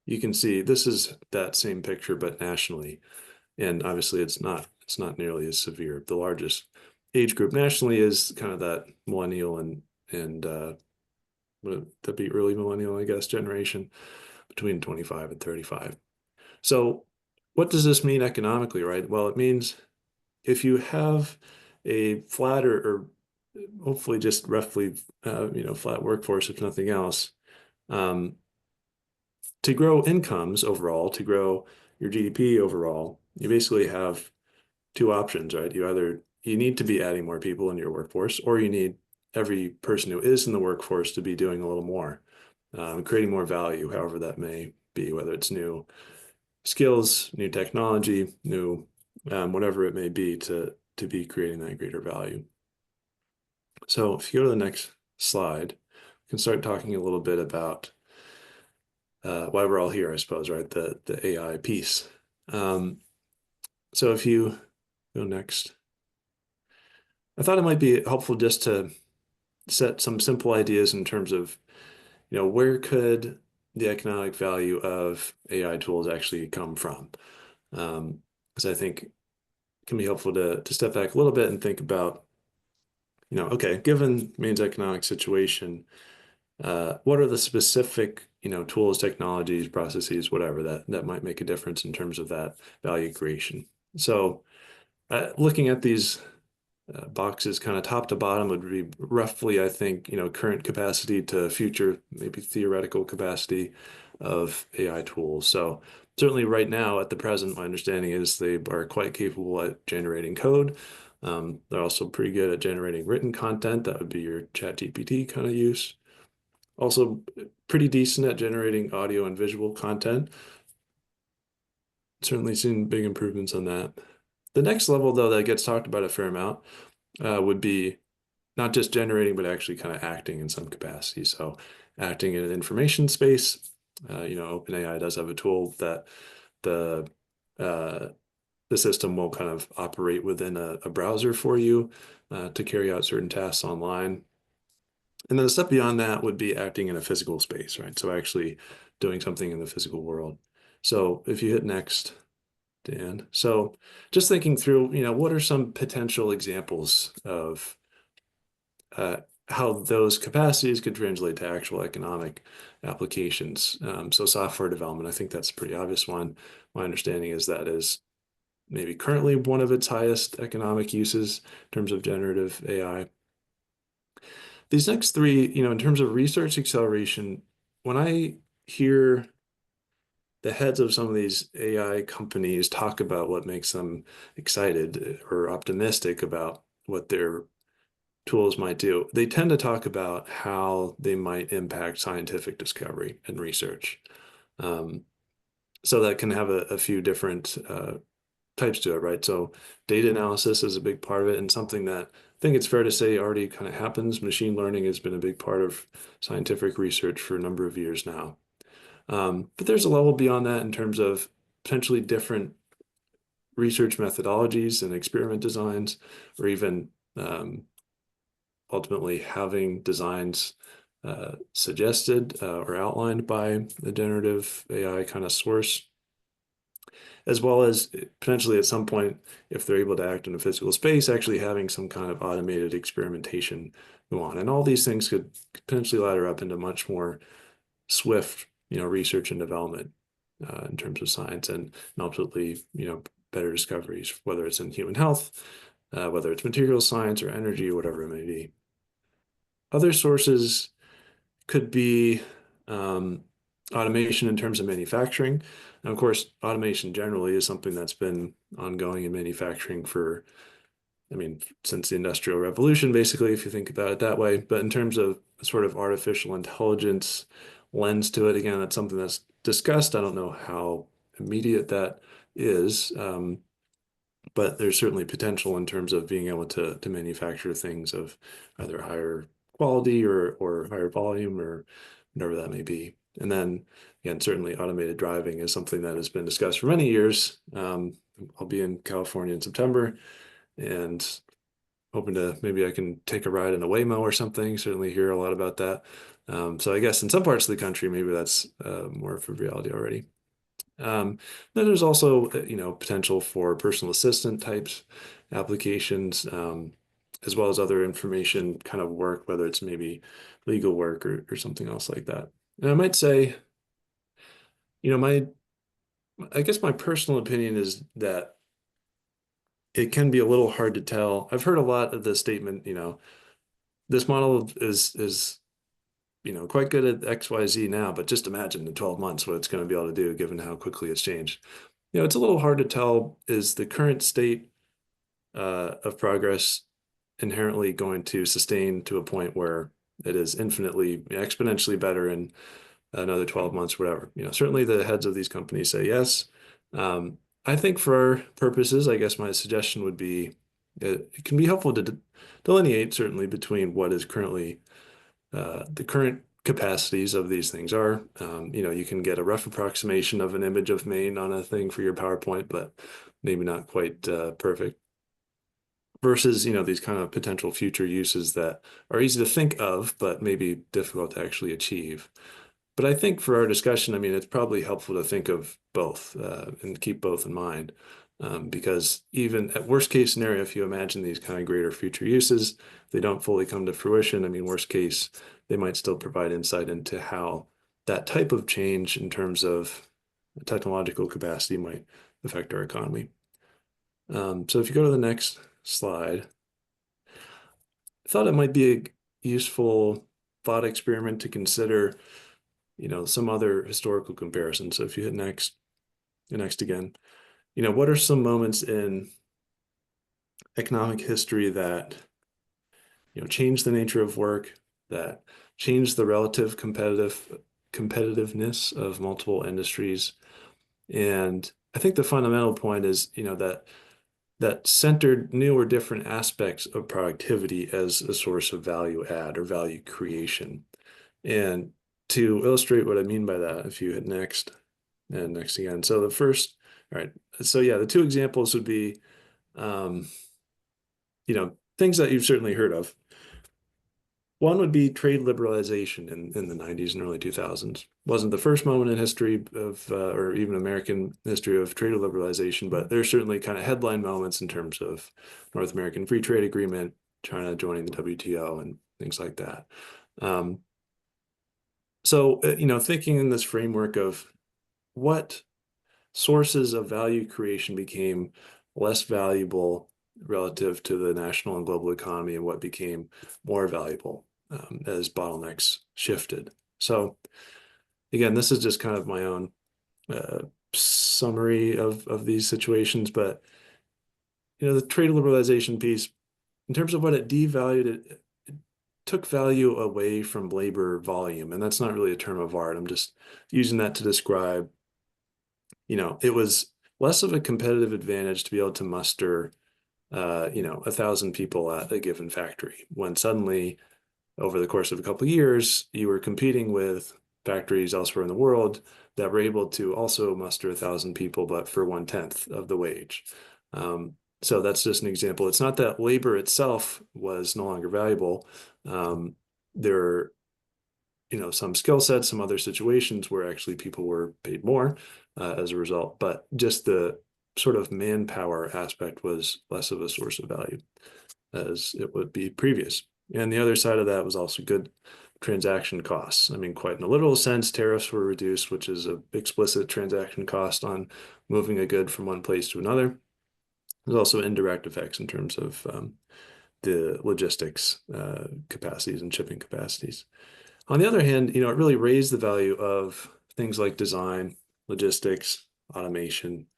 Speaker 12: you can see this is that same picture, but nationally. And obviously it's not nearly as severe. The largest age group nationally is kind of that millennial and would that be early millennial, I guess, generation between 25 and 35. So what does this mean economically, right? Well, it means if you have a flat or hopefully just roughly, flat workforce, if nothing else, to grow incomes overall, to grow your GDP overall, you basically have two options, right? You need to be adding more people in your workforce, or you need every person who is in the workforce to be doing a little more, creating more value, however that may be, whether it's new skills, new technology, new whatever it may be to be creating that greater value. So if you go to the next slide, we can start talking a little bit about why we're all here, I suppose, right? The AI piece. So if you go next, I thought it might be helpful just to set some simple ideas in terms of, where could the economic value of AI tools actually come from? Because I think it can be helpful to step back a little bit and think about, okay, given Maine's economic situation, what are the specific, tools, technologies, processes, whatever that might make a difference in terms of that value creation? So looking at these boxes kind of top to bottom would be roughly, I think, current capacity to future, maybe theoretical capacity of AI tools. So certainly right now at the present, my understanding is they are quite capable at generating code. They're also pretty good at generating written content. That would be your ChatGPT kind of use. Also pretty decent at generating audio and visual content. Certainly seen big improvements on that. The next level, though, that gets talked about a fair amount would be not just generating, but actually kind of acting in some capacity. So acting in an information space, OpenAI does have a tool that the system will kind of operate within a browser for you to carry out certain tasks online. And then a step beyond that would be acting in a physical space, right? So actually doing something in the physical world. So if you hit next, Dan. So just thinking through, what are some potential examples of how those capacities could translate to actual economic applications? So software development, I think that's a pretty obvious one. My understanding is that is maybe currently one of its highest economic uses in terms of generative AI. These next three, in terms of research acceleration, when I hear the heads of some of these AI companies talk about what makes them excited or optimistic about what their tools might do, they tend to talk about how they might impact scientific discovery and research. So that can have a few different types to it, right? So data analysis is a big part of it, and something that I think it's fair to say already kind of happens. Machine learning has been a big part of scientific research for a number of years now. But there's a level beyond that in terms of potentially different research methodologies and experiment designs, or even ultimately having designs suggested or outlined by the generative AI kind of source, as well as potentially at some point, if they're able to act in a physical space, actually having some kind of automated experimentation go on. And all these things could potentially ladder up into much more swift, research and development in terms of science, and ultimately, better discoveries, whether it's in human health, whether it's material science or energy, or whatever it may be. Other sources could be automation in terms of manufacturing. And of course, automation generally is something that's been ongoing in manufacturing since the Industrial Revolution, basically, if you think about it that way. But in terms of sort of artificial intelligence lens to it, again, that's something that's discussed. I don't know how immediate that is, but there's certainly potential in terms of being able to manufacture things of either higher quality or higher volume or whatever that may be. And then again, certainly automated driving is something that has been discussed for many years. I'll be in California in September and hoping to maybe I can take a ride in a Waymo or something. Certainly hear a lot about that. So I guess in some parts of the country, maybe that's more of a reality already. Then there's also, potential for personal assistant types applications, as well as other information kind of work, whether it's maybe legal work or something else like that. And I might say, my I guess my personal opinion is that it can be a little hard to tell. I've heard a lot of the statement, this model is quite good at XYZ now, but just imagine in 12 months what it's going to be able to do given how quickly it's changed. It's a little hard to tell, is the current state of progress inherently going to sustain to a point where it is infinitely, exponentially better in another 12 months, whatever. Certainly the heads of these companies say yes. I think for our purposes, I guess my suggestion would be it can be helpful to delineate certainly between what is currently the current capacities of these things are. You can get a rough approximation of an image of Maine on a thing for your PowerPoint, but maybe not quite perfect. Versus, these kind of potential future uses that are easy to think of, but maybe difficult to actually achieve. But I think for our discussion, it's probably helpful to think of both and keep both in mind. Because even at worst case scenario, if you imagine these kind of greater future uses, they don't fully come to fruition. Worst case, they might still provide insight into how that type of change in terms of technological capacity might affect our economy. So if you go to the next slide, I thought it might be a useful thought experiment to consider, some other historical comparisons. So if you hit next and next again, what are some moments in economic history that, changed the nature of work, that changed the relative competitiveness of multiple industries? And I think the fundamental point is, that centered new or different aspects of productivity as a source of value add or value creation. And to illustrate what I mean by that, if you hit next and next again. So the first, all right. So yeah, the two examples would be, things that you've certainly heard of. One would be trade liberalization in the 90s and early 2000s. Wasn't the first moment in history of, or even American history of trade liberalization, but there's certainly kind of headline moments in terms of North American Free Trade Agreement, China joining the WTO and things like that. So, thinking in this framework of what sources of value creation became less valuable relative to the national and global economy and what became more valuable as bottlenecks shifted. So again, this is just kind of my own summary of these situations, but the trade liberalization piece, in terms of what it devalued, it took value away from labor volume, and that's not really a term of art. I'm just using that to describe, it was less of a competitive advantage to be able to muster 1,000 people at a given factory, when suddenly over the course of a couple of years, you were competing with factories elsewhere in the world that were able to also muster 1,000 people, but for 1/10 of the wage. So that's just an example. It's not that labor itself was no longer valuable. There are, some skill sets, some other situations where actually people were paid more as a result, but just the sort of manpower aspect was less of a source of value as it would be previous. And the other side of that was also good transaction costs. Quite in a literal sense, tariffs were reduced, which is an explicit transaction cost on moving a good from one place to another. There's also indirect effects in terms of the logistics capacities and shipping capacities. On the other hand, it really raised the value of things like design, logistics, automation.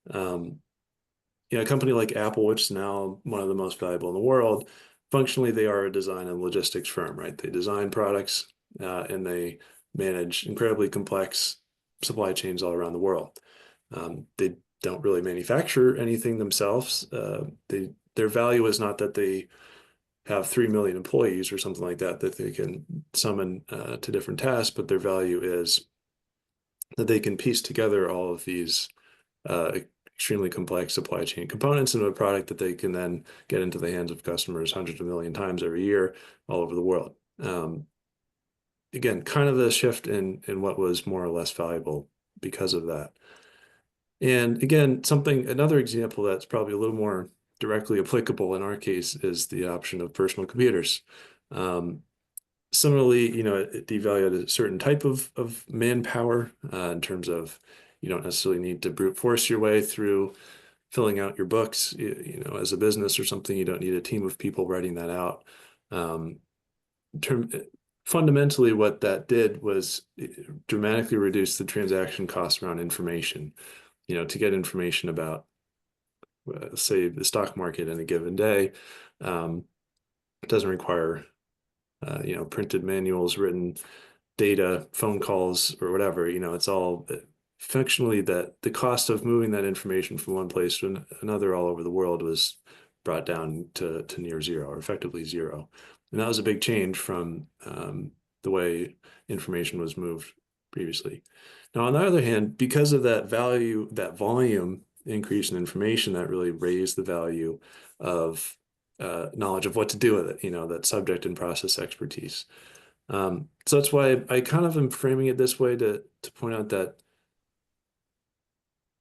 Speaker 12: A company like Apple, which is now one of the most valuable in the world, functionally, they are a design and logistics firm, right? They design products and they manage incredibly complex supply chains all around the world. They don't really manufacture anything themselves. Their value is not that they have 3 million employees or something like that they can summon to different tasks, but their value is that they can piece together all of these extremely complex supply chain components into a product that they can then get into the hands of customers hundreds of million times every year all over the world. Again, kind of a shift in what was more or less valuable because of that. And again, another example that's probably a little more directly applicable in our case is the option of personal computers. Similarly, it devalued a certain type of manpower in terms of, You don't necessarily need to brute force your way through filling out your books. You know, as a business or something, you don't need a team of people writing that out. Fundamentally, what that did was dramatically reduce the transaction costs around information. You know, to get information about, say, the stock market in a given day, it doesn't require, you know, printed manuals, written data, phone calls, or whatever. You know, it's all functionally that the cost of moving that information from one place to another all over the world was brought down to near zero, or effectively zero. And that was a big change from the way information was moved previously. Now, on the other hand, because of that value, that volume increase in information, that really raised the value of knowledge of what to do with it, you know, that subject and process expertise. So that's why I kind of am framing it this way to point out that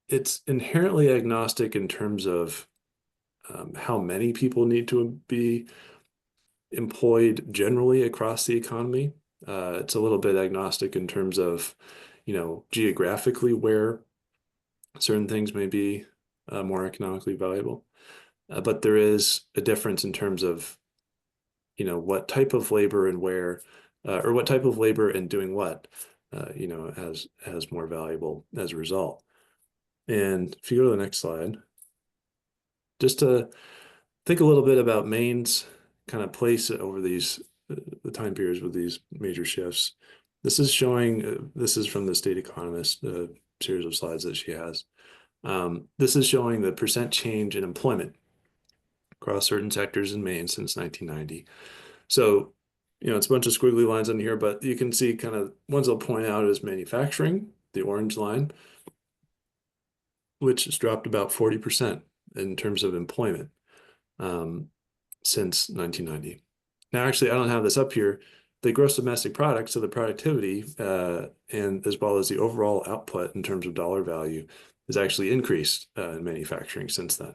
Speaker 12: it's inherently agnostic in terms of how many people need to be employed generally across the economy. It's a little bit agnostic in terms of, you know, geographically where certain things may be more economically valuable. But there is a difference in terms of, you know, what type of labor and where, or what type of labor and doing what, you know, as more valuable as a result. And if you go to the next slide, just to think a little bit about Maine's kind of place over these the time periods with these major shifts. This is showing, this is from the State Economist, a series of slides that she has. This is showing the percent change in employment across certain sectors in Maine since 1990. So, you know, it's a bunch of squiggly lines on here, but you can see kind of ones I'll point out is manufacturing, the orange line, which has dropped about 40% in terms of employment since 1990. Now, actually, I don't have this up here. The gross domestic product, so the productivity, and as well as the overall output in terms of dollar value, has actually increased in manufacturing since then.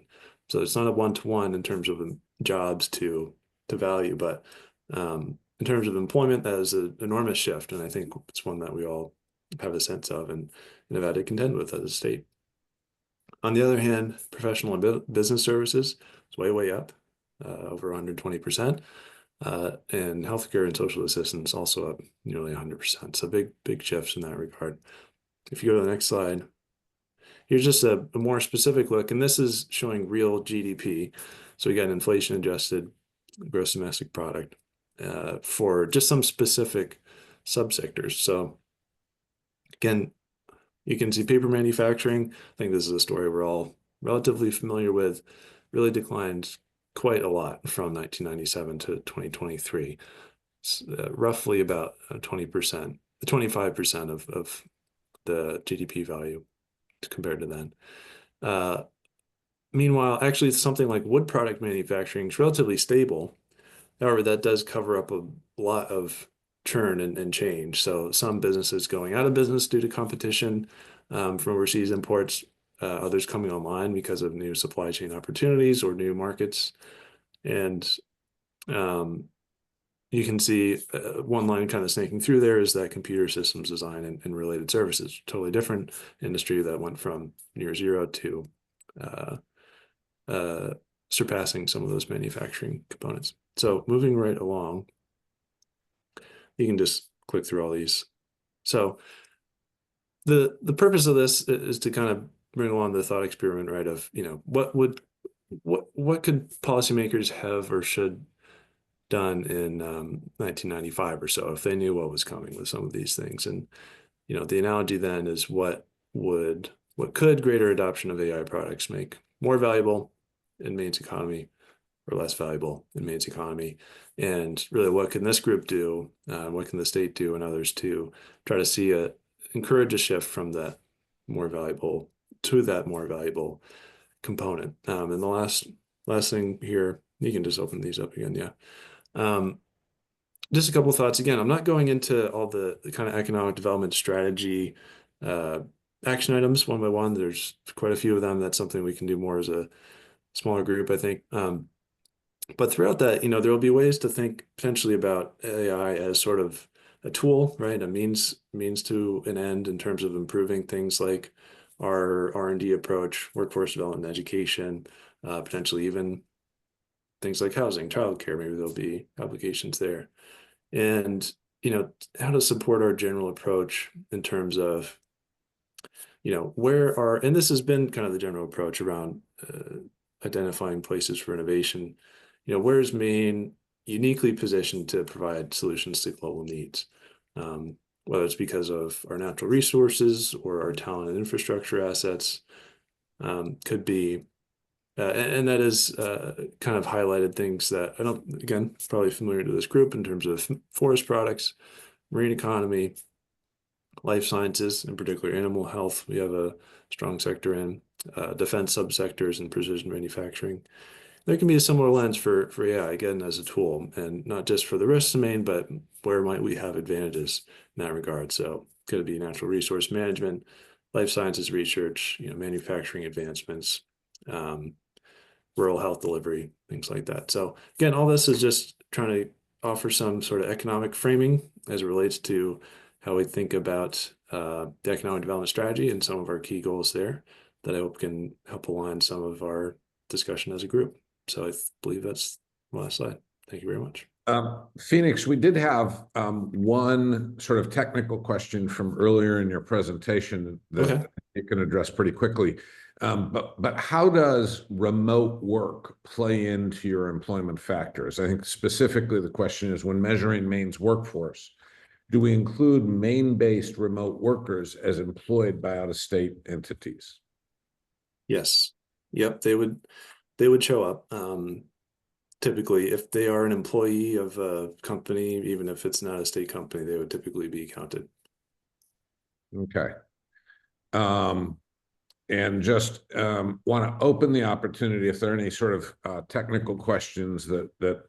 Speaker 12: So it's not a one-to-one in terms of jobs to value, but in terms of employment, that is an enormous shift, and I think it's one that we all have a sense of and have had to contend with as a state. On the other hand, professional and business services is way up, over 120%. And healthcare and social assistance also up nearly 100%. So big shifts in that regard. If you go to the next slide, here's just a more specific look, and this is showing real GDP. So we got inflation adjusted gross domestic product for just some specific subsectors. So again, you can see paper manufacturing. I think this is a story we're all relatively familiar with, really declined quite a lot from 1997 to 2023. Roughly about 20%, 25% of the GDP value compared to then. Meanwhile, actually something like wood product manufacturing is relatively stable. However, that does cover up a lot of churn and change. So some businesses going out of business due to competition from overseas imports, others coming online because of new supply chain opportunities or new markets. And you can see one line kind of snaking through there is that computer systems design and related services, totally different industry that went from near zero to surpassing some of those manufacturing components. So moving right along, you can just click through all these. So the purpose of this is to kind of bring along the thought experiment, right? Of, you know, what could policymakers have or should done in 1995 or so if they knew what was coming with some of these things. And, you know, the analogy then is what could greater adoption of AI products make more valuable in Maine's economy or less valuable in Maine's economy? And really, what can this group do? What can the state do and others to try to encourage a shift from that more valuable to that more valuable component? And the last thing here, you can just open these up again. Yeah. Just a couple of thoughts. Again, I'm not going into all the kind of economic development strategy action items one by one. There's quite a few of them. That's something we can do more as a smaller group, I think. But throughout that, you know, there will be ways to think potentially about AI as sort of a tool, right? A means to an end in terms of improving things like our R&D approach, workforce development, and education, potentially even things like housing, childcare, maybe there'll be applications there. And, how to support our general approach in terms of, and this has been kind of the general approach around identifying places for innovation. Where is Maine uniquely positioned to provide solutions to global needs? Whether it's because of our natural resources or our talent and infrastructure assets, could be, and that is kind of highlighted things that again, probably familiar to this group in terms of forest products, marine economy, life sciences, in particular animal health. We have a strong sector in defense subsectors and precision manufacturing. There can be a similar lens for AI, again, as a tool, and not just for the risks of Maine, but where might we have advantages in that regard? So could it be natural resource management, life sciences research, manufacturing advancements, rural health delivery, things like that. So again, all this is just trying to offer some sort of economic framing as it relates to how we think about the economic development strategy and some of our key goals there that I hope can help align some of our discussion as a group. So I believe that's my last slide. Thank you very much.
Speaker 11: Phoenix, we did have one sort of technical question from earlier in your presentation that you can address pretty quickly. But how does remote work play into your employment factors? I think specifically the question is, when measuring Maine's workforce, do we include Maine-based remote workers as employed by out-of-state entities?
Speaker 12: Yes. Yep, they would show up. Typically, if they are an employee of a company, even if it's not a state company, they would typically be counted.
Speaker 11: Okay. And just want to open the opportunity if there are any sort of technical questions that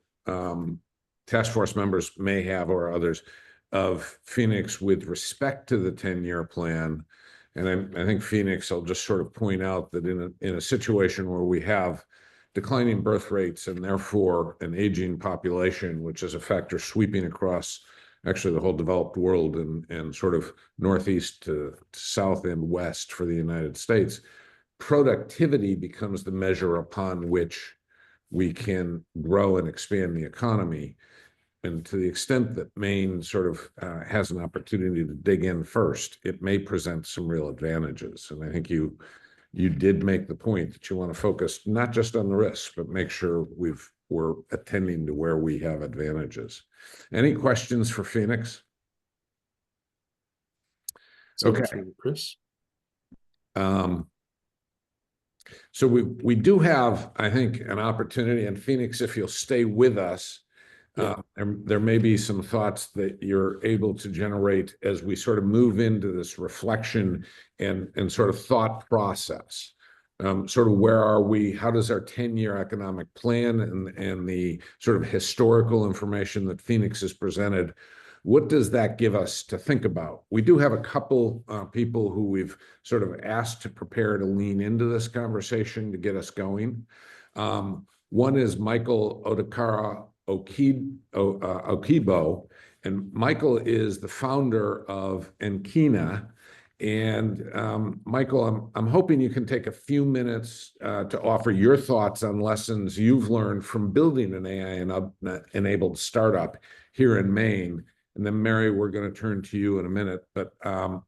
Speaker 11: task force members may have, or others, of Phoenix with respect to the 10-year plan. And I think Phoenix, I'll just sort of point out that in a situation where we have declining birth rates and therefore an aging population, which is a factor sweeping across actually the whole developed world and sort of northeast to south and west for the United States, productivity becomes the measure upon which we can grow and expand the economy. And to the extent that Maine sort of has an opportunity to dig in first, it may present some real advantages. And I think you did make the point that you want to focus not just on the risks, but make sure we're attending to where we have advantages. Any questions for Phoenix? Okay.
Speaker 12: Chris.
Speaker 11: So we do have, I think, an opportunity, and Phoenix, if you'll stay with us, there may be some thoughts that you're able to generate as we sort of move into this reflection and sort of thought process. Sort of where are we? How does our 10-year economic plan and the sort of historical information that Phoenix has presented, what does that give us to think about? We do have a couple people who we've sort of asked to prepare to lean into this conversation to get us going. One is Michael Odakara Okibo, and Michael is the founder of Enkina. And Michael, I'm hoping you can take a few minutes to offer your thoughts on lessons you've learned from building an AI-enabled startup here in Maine. And then Mary, we're going to turn to you in a minute. But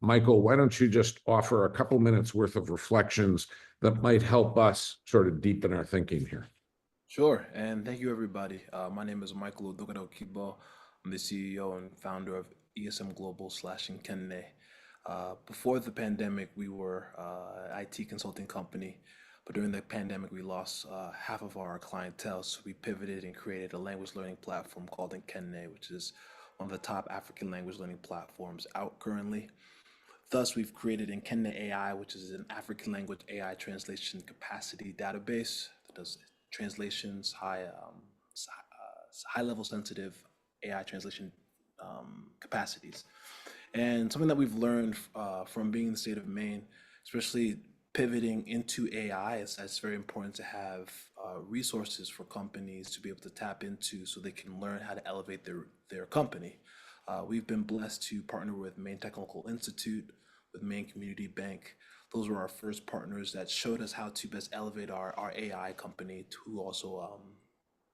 Speaker 11: Michael, why don't you just offer a couple minutes worth of reflections that might help us sort of deepen our thinking here?
Speaker 13: Sure, and thank you, everybody. My name is Michael Odogodo-Kibo. I'm the CEO and founder of ESM Global /Nkenne. Before the pandemic, we were an IT consulting company, but during the pandemic, we lost half of our clientele, so we pivoted and created a language learning platform called Nkenne, which is one of the top African language learning platforms out currently. Thus, we've created Nkenne AI, which is an African language AI translation capacity database that does translations, high-level sensitive AI translation capacities. And something that we've learned from being in the state of Maine, especially pivoting into AI, is that it's very important to have resources for companies to be able to tap into so they can learn how to elevate their company. We've been blessed to partner with Maine Technical Institute, with Maine Community Bank. Those were our first partners that showed us how to best elevate our AI company to also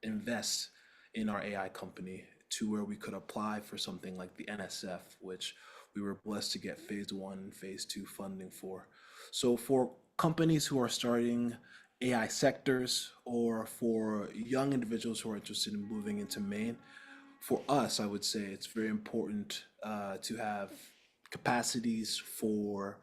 Speaker 13: invest in our AI company to where we could apply for something like the NSF, which we were blessed to get phase 1 and phase 2 funding for. So for companies who are starting AI sectors or for young individuals who are interested in moving into Maine, for us, I would say it's very important to have capacities for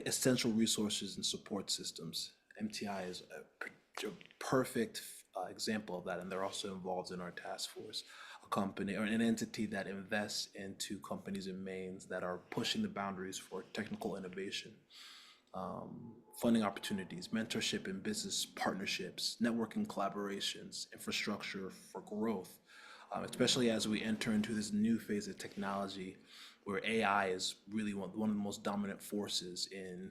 Speaker 13: essential resources and support systems. MTI is a perfect example of that, and they're also involved in our task force, a company or an entity that invests into companies in Maine that are pushing the boundaries for technical innovation, funding opportunities, mentorship and business partnerships, networking collaborations, infrastructure for growth, especially as we enter into this new phase of technology where AI is really one of the most dominant forces in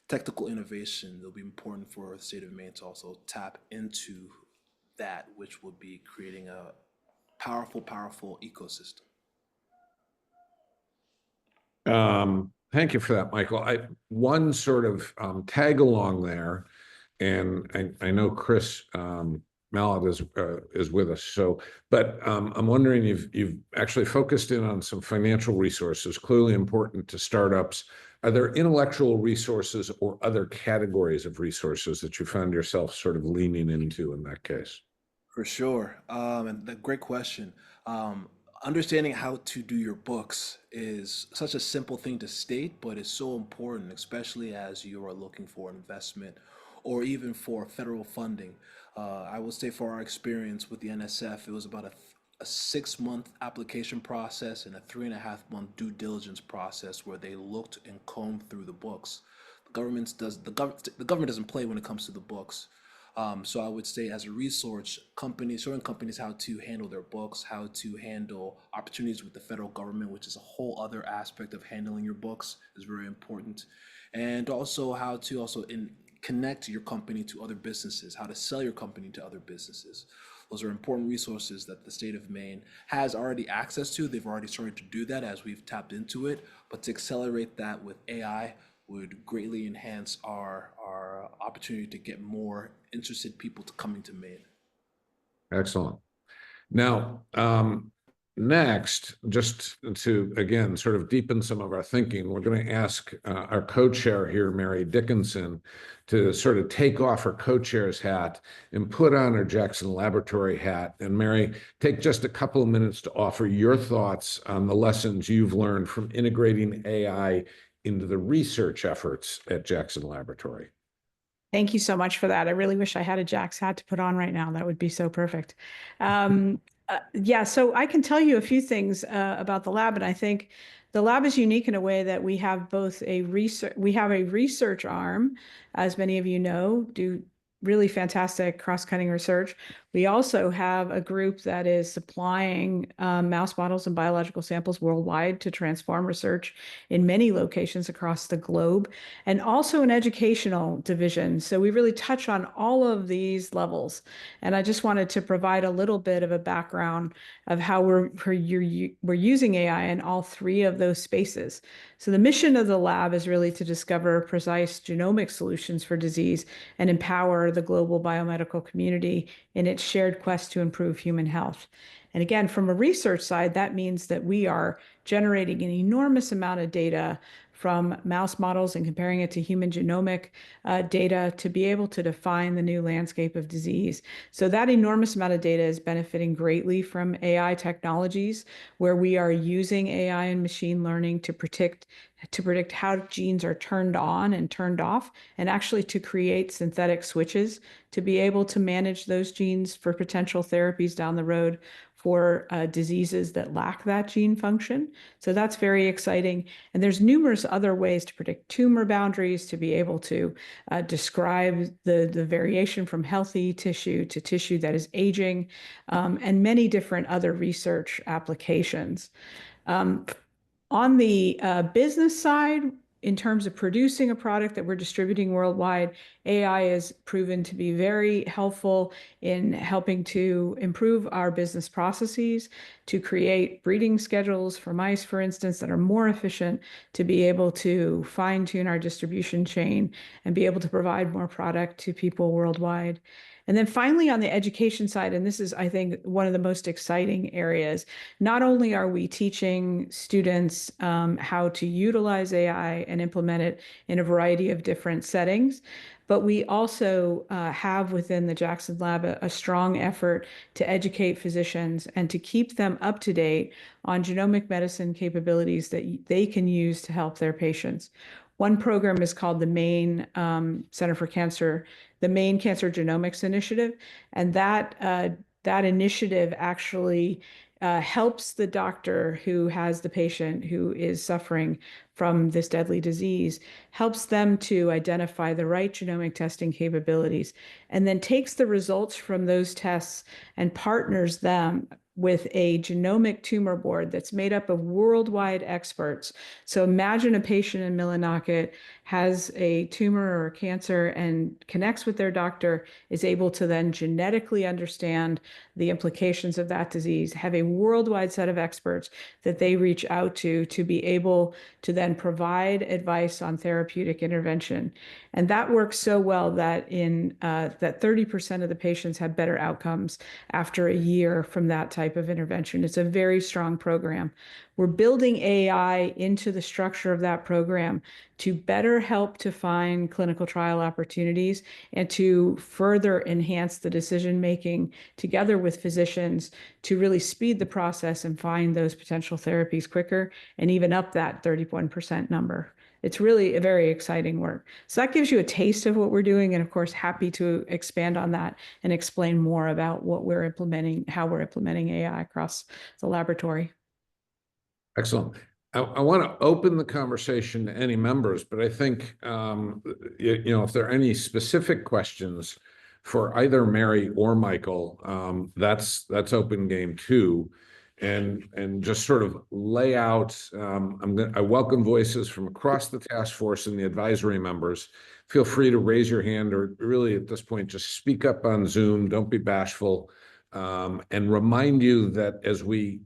Speaker 13: technical innovation. It'll be important for the state of Maine to also tap into that, which will be creating a powerful ecosystem.
Speaker 11: Thank you for that, Michael. One sort of tag along there, and I know Chris Mallet is with us. So, but I'm wondering, you've actually focused in on some financial resources, clearly important to startups. Are there intellectual resources or other categories of resources that you found yourself sort of leaning into in that case?
Speaker 13: For sure. And the great question. Understanding how to do your books is such a simple thing to state, but it's so important, especially as you are looking for investment or even for federal funding. I will say for our experience with the NSF, it was about a 6-month application process and a 3.5-month due diligence process where they looked and combed through the books. The government doesn't play when it comes to the books. So I would say as a resource, showing companies how to handle their books, how to handle opportunities with the federal government, which is a whole other aspect of handling your books, is very important. And also how to connect your company to other businesses, how to sell your company to other businesses. Those are important resources that the state of Maine has already access to. They've already started to do that as we've tapped into it, but to accelerate that with AI would greatly enhance our opportunity to get more interested people to coming to Maine.
Speaker 11: Excellent. Now, next, just to, again, sort of deepen some of our thinking, we're going to ask our co-chair here, Mary Dickinson, to sort of take off her co-chair's hat and put on her Jackson Laboratory hat. And Mary, take just a couple of minutes to offer your thoughts on the lessons you've learned from integrating AI into the research efforts at Jackson Laboratory.
Speaker 1: Thank you so much for that. I really wish I had a Jack's hat to put on right now. That would be so perfect. Yeah, so I can tell you a few things about the lab, and I think the lab is unique in a way that we have both a research arm, as many of you know, do really fantastic cross-cutting research. We also have a group that is supplying mouse models and biological samples worldwide to transform research in many locations across the globe, and also an educational division. So we really touch on all of these levels. And I just wanted to provide a little bit of a background of how we're using AI in all three of those spaces. So the mission of the lab is really to discover precise genomic solutions for disease and empower the global biomedical community in its shared quest to improve human health. And again, from a research side, that means that we are generating an enormous amount of data from mouse models and comparing it to human genomic data to be able to define the new landscape of disease. So that enormous amount of data is benefiting greatly from AI technologies, where we are using AI and machine learning to predict how genes are turned on and turned off, and actually to create synthetic switches to be able to manage those genes for potential therapies down the road for diseases that lack that gene function. So that's very exciting. And there's numerous other ways to predict tumor boundaries, to be able to describe the variation from healthy tissue to tissue that is aging, and many different other research applications. On the business side, in terms of producing a product that we're distributing worldwide, AI is proven to be very helpful in helping to improve our business processes, to create breeding schedules for mice, for instance, that are more efficient, to be able to fine-tune our distribution chain and be able to provide more product to people worldwide. And then finally, on the education side, and this is, I think, one of the most exciting areas, not only are we teaching students how to utilize AI and implement it in a variety of different settings, but we also have within the Jackson Lab a strong effort to educate physicians and to keep them up to date on genomic medicine capabilities that they can use to help their patients. One program is called the Maine Center for Cancer, the Maine Cancer Genomics Initiative, and that initiative actually helps the doctor who has the patient who is suffering from this deadly disease, helps them to identify the right genomic testing capabilities, and then takes the results from those tests and partners them with a genomic tumor board that's made up of worldwide experts. So imagine a patient in Millinocket has a tumor or cancer and connects with their doctor, is able to then genetically understand the implications of that disease, have a worldwide set of experts that they reach out to be able to then provide advice on therapeutic intervention. And that works so well that that 30% of the patients have better outcomes after a year from that type of intervention. It's a very strong program. We're building AI into the structure of that program to better help to find clinical trial opportunities and to further enhance the decision-making together with physicians to really speed the process and find those potential therapies quicker and even up that 31% number. It's really a very exciting work. So that gives you a taste of what we're doing, and of course, happy to expand on that and explain more about what we're implementing, how we're implementing AI across the laboratory.
Speaker 11: Excellent. I want to open the conversation to any members, but I think, if there are any specific questions for either Mary or Michael, that's open game too. And just sort of lay out, I welcome voices from across the task force and the advisory members. Feel free to raise your hand, or really at this point, just speak up on Zoom. Don't be bashful. And remind you that as we,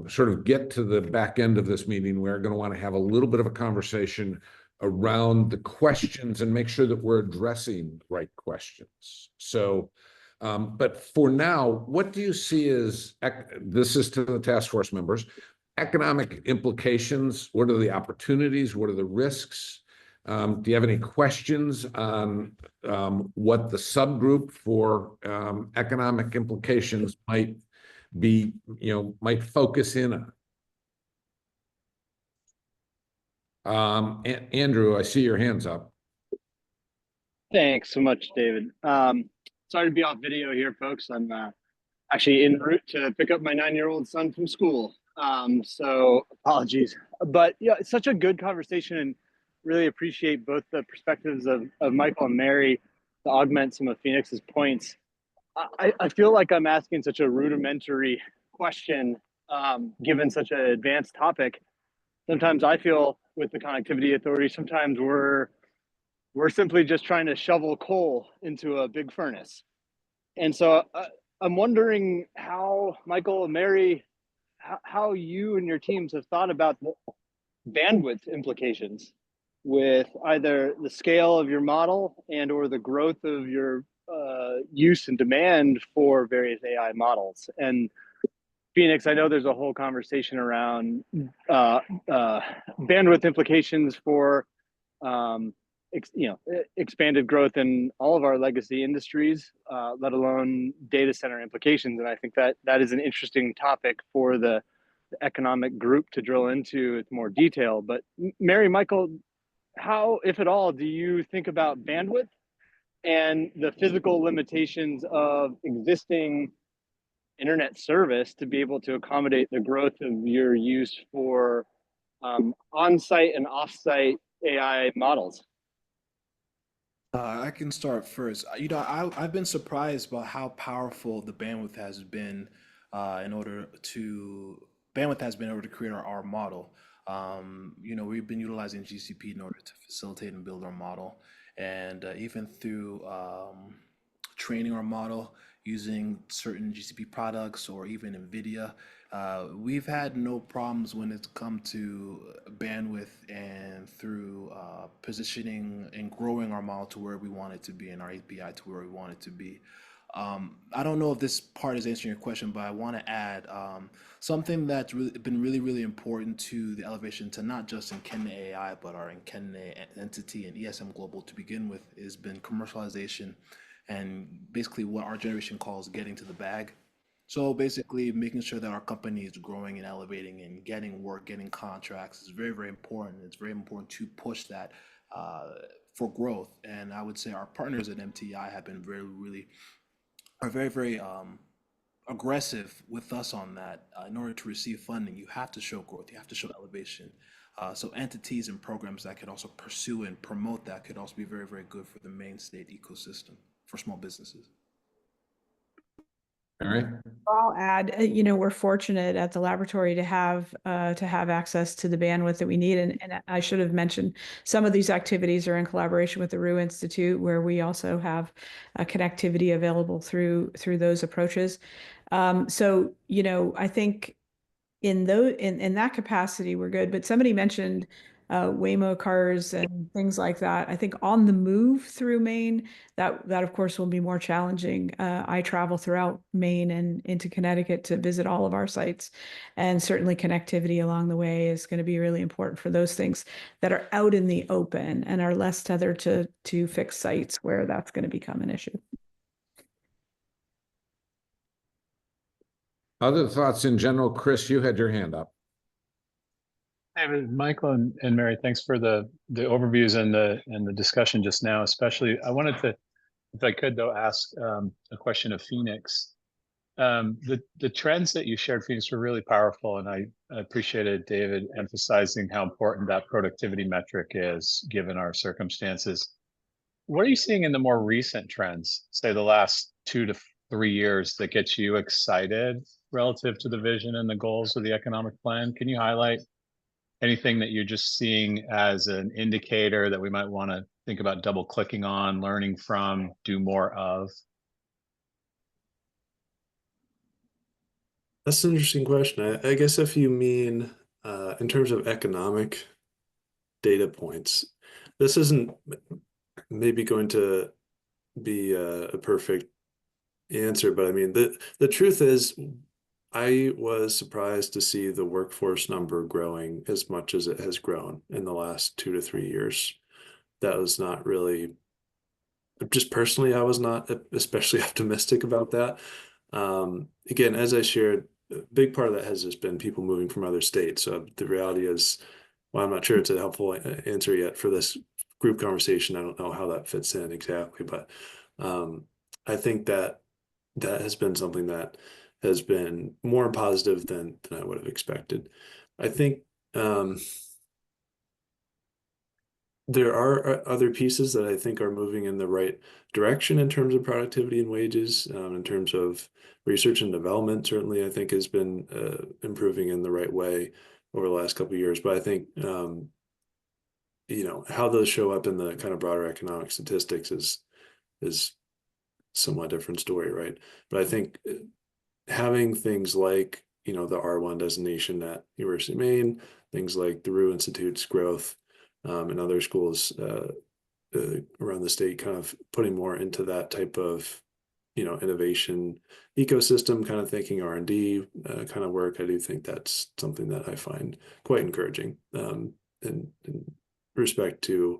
Speaker 11: sort of get to the back end of this meeting, we're going to want to have a little bit of a conversation around the questions and make sure that we're addressing the right questions. So, but for now, what do you see as, this is to the task force members, economic implications? What are the opportunities? What are the risks? Do you have any questions on what the subgroup for economic implications might be, might focus in on? Andrew, I see your hands up.
Speaker 14: Thanks so much, David. Sorry to be off video here, folks. I'm actually en route to pick up my 9-year-old son from school. So apologies. But yeah, it's such a good conversation, and really appreciate both the perspectives of Michael and Mary to augment some of Phoenix's points. I feel like I'm asking such a rudimentary question, given such an advanced topic. Sometimes I feel with the Connectivity Authority, sometimes we're simply just trying to shovel coal into a big furnace. And so I'm wondering how, Michael and Mary, how you and your teams have thought about the bandwidth implications with either the scale of your model and or the growth of your use and demand for various AI models. And Phoenix, I know there's a whole conversation around bandwidth implications for expanded growth in all of our legacy industries, let alone data center implications. And I think that is an interesting topic for the economic group to drill into with more detail. But Mary, Michael, how, if at all, do you think about bandwidth and the physical limitations of existing internet service to be able to accommodate the growth of your use for on-site and off-site AI models?
Speaker 13: I can start first. I've been surprised by how powerful the bandwidth has been in order to create our model. We've been utilizing GCP in order to facilitate and build our model, and even through training our model using certain GCP products or even NVIDIA, we've had no problems when it's come to bandwidth and through positioning and growing our model to where we want it to be and our API to where we want it to be. I don't know if this part is answering your question, but I want to add something that's been really, really important to the elevation to not just Nkenne AI, but our Nkenne entity and ESM Global to begin with, has been commercialization and basically what our generation calls getting to the bag. So basically making sure that our company is growing and elevating and getting work, getting contracts is very, very important. It's very important to push that for growth. And I would say our partners at MTI have been very, very aggressive with us on that. In order to receive funding, you have to show growth, you have to show elevation. So entities and programs that could also pursue and promote that could also be very, very good for the Maine state ecosystem for small businesses.
Speaker 11: All right.
Speaker 1: I'll add, we're fortunate at the laboratory to have access to the bandwidth that we need. And I should have mentioned some of these activities are in collaboration with the Rue Institute, where we also have connectivity available through those approaches. So, I think in that capacity, we're good. But somebody mentioned Waymo cars and things like that. I think on the move through Maine, that of course will be more challenging. I travel throughout Maine and into Connecticut to visit all of our sites, and certainly connectivity along the way is going to be really important for those things that are out in the open and are less tethered to fixed sites where that's going to become an issue.
Speaker 11: Other thoughts in general? Chris, you had your hand up.
Speaker 15: David, Michael, and Mary, thanks for the overviews and the discussion just now. Especially, I wanted to, if I could, though, ask a question of Phoenix. The trends that you shared, Phoenix, were really powerful, and I appreciated David emphasizing how important that productivity metric is given our circumstances. What are you seeing in the more recent trends, say the last 2 to 3 years, that gets you excited relative to the vision and the goals of the economic plan? Can you highlight anything that you're just seeing as an indicator that we might want to think about double clicking on, learning from, do more of?
Speaker 12: That's an interesting question. I guess if you mean in terms of economic data points, this isn't maybe going to be a perfect answer, but I mean, the truth is, I was surprised to see the workforce number growing as much as it has grown in the last 2 to 3 years. That was not really, just personally, I was not especially optimistic about that. Again, as I shared, a big part of that has just been people moving from other states. So the reality is, well, I'm not sure it's a helpful answer yet for this group conversation. I don't know how that fits in exactly, but I think that has been something that has been more positive than I would have expected. I think there are other pieces that I think are moving in the right direction in terms of productivity and wages, in terms of research and development, certainly I think has been improving in the right way over the last couple of years. But I think, how those show up in the kind of broader economic statistics is somewhat different story, right? But I think having things like, the R1 designation at University of Maine, things like the Rue Institute's growth, and other schools around the state kind of putting more into that type of, innovation ecosystem, kind of thinking R&D kind of work. I do think that's something that I find quite encouraging in respect to,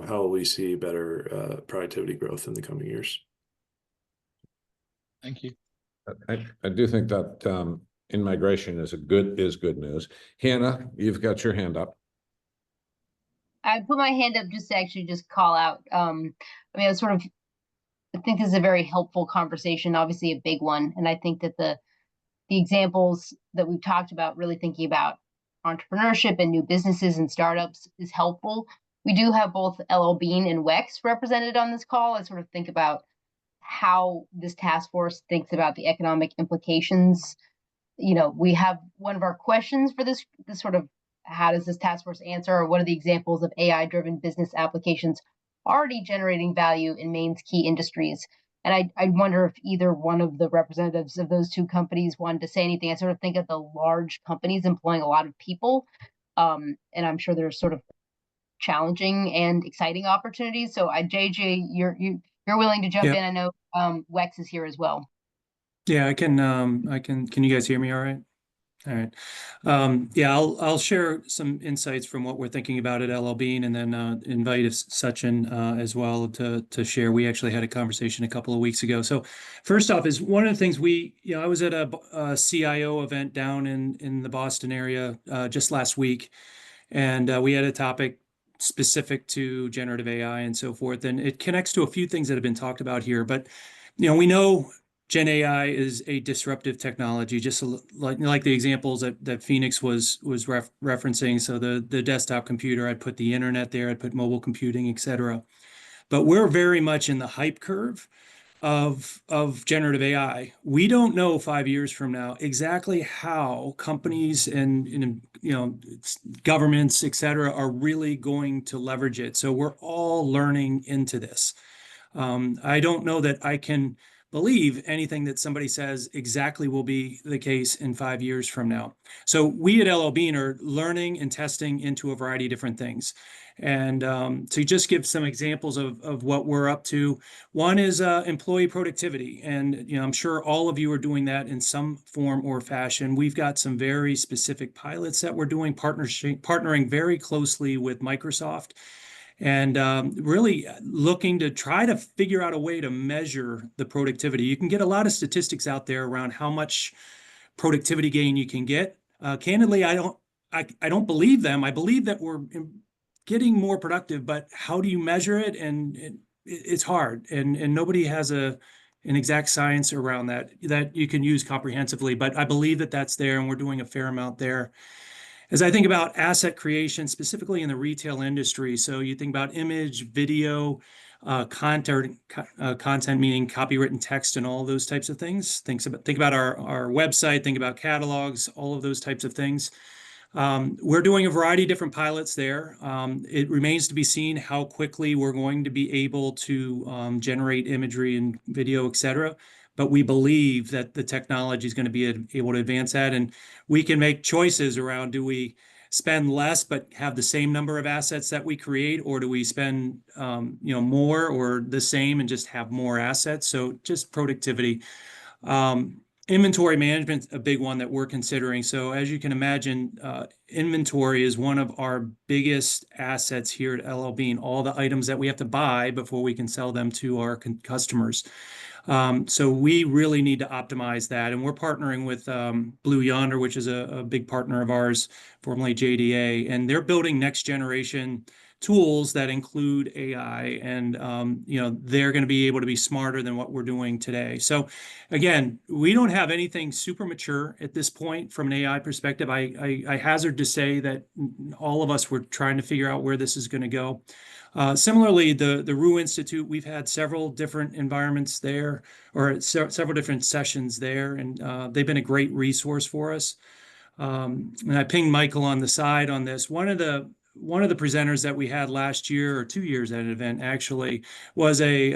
Speaker 12: how we see better productivity growth in the coming years.
Speaker 15: Thank you.
Speaker 11: I do think that in-migration is good news. Hannah, you've got your hand up.
Speaker 3: I put my hand up just to actually just call out. I think this is a very helpful conversation, obviously a big one. And I think that the examples that we've talked about, really thinking about entrepreneurship and new businesses and startups, is helpful. We do have both LL Bean and WEX represented on this call. I sort of think about how this task force thinks about the economic implications. We have one of our questions for this sort of how does this task force answer, or what are the examples of AI-driven business applications already generating value in Maine's key industries? And I wonder if either one of the representatives of those two companies wanted to say anything. I sort of think of the large companies employing a lot of people, and I'm sure there's sort of challenging and exciting opportunities. So, JJ, you're willing to jump in. I know Wex is here as well.
Speaker 16: Yeah, I can. Can you guys hear me all right? All right. Yeah, I'll share some insights from what we're thinking about at LL Bean, and then invite Sachin as well to share. We actually had a conversation a couple of weeks ago. So first off, is one of the things I was at a CIO event down in the Boston area just last week, and we had a topic specific to generative AI and so forth, and it connects to a few things that have been talked about here. But we know Gen AI is a disruptive technology, just like the examples that Phoenix was referencing. So the desktop computer, I'd put the internet there, I'd put mobile computing, et cetera. But we're very much in the hype curve of generative AI. We don't know 5 years from now exactly how companies and governments, et cetera, are really going to leverage it. So we're all learning into this. I don't know that I can believe anything that somebody says exactly will be the case in 5 years from now. So we at LL Bean are learning and testing into a variety of different things. And to just give some examples of what we're up to, one is employee productivity. And I'm sure all of you are doing that in some form or fashion. We've got some very specific pilots that we're doing, partnering very closely with Microsoft, and really looking to try to figure out a way to measure the productivity. You can get a lot of statistics out there around how much productivity gain you can get. Candidly, I don't believe them. I believe that we're getting more productive, but how do you measure it? And it's hard, and nobody has an exact science around that you can use comprehensively. But I believe that that's there, and we're doing a fair amount there. As I think about asset creation, specifically in the retail industry, so you think about image, video, content meaning copywritten text and all those types of things. Think about our website, think about catalogs, all of those types of things. We're doing a variety of different pilots there. It remains to be seen how quickly we're going to be able to generate imagery and video, et cetera. But we believe that the technology is going to be able to advance that, and we can make choices around: do we spend less but have the same number of assets that we create, or do we spend more or the same and just have more assets? So just productivity. Inventory management, a big one that we're considering. So as you can imagine, inventory is one of our biggest assets here at LL Bean, all the items that we have to buy before we can sell them to our customers. So we really need to optimize that. And we're partnering with Blue Yonder, which is a big partner of ours, formerly JDA, and they're building next generation tools that include AI, and they're going to be able to be smarter than what we're doing today. So again, we don't have anything super mature at this point from an AI perspective. I hazard to say that all of us were trying to figure out where this is going to go. Similarly, the Rue Institute, we've had several different environments there, or several different sessions there, and they've been a great resource for us. And I pinged Michael on the side on this. One of the presenters that we had last year, or 2 years at an event actually, was a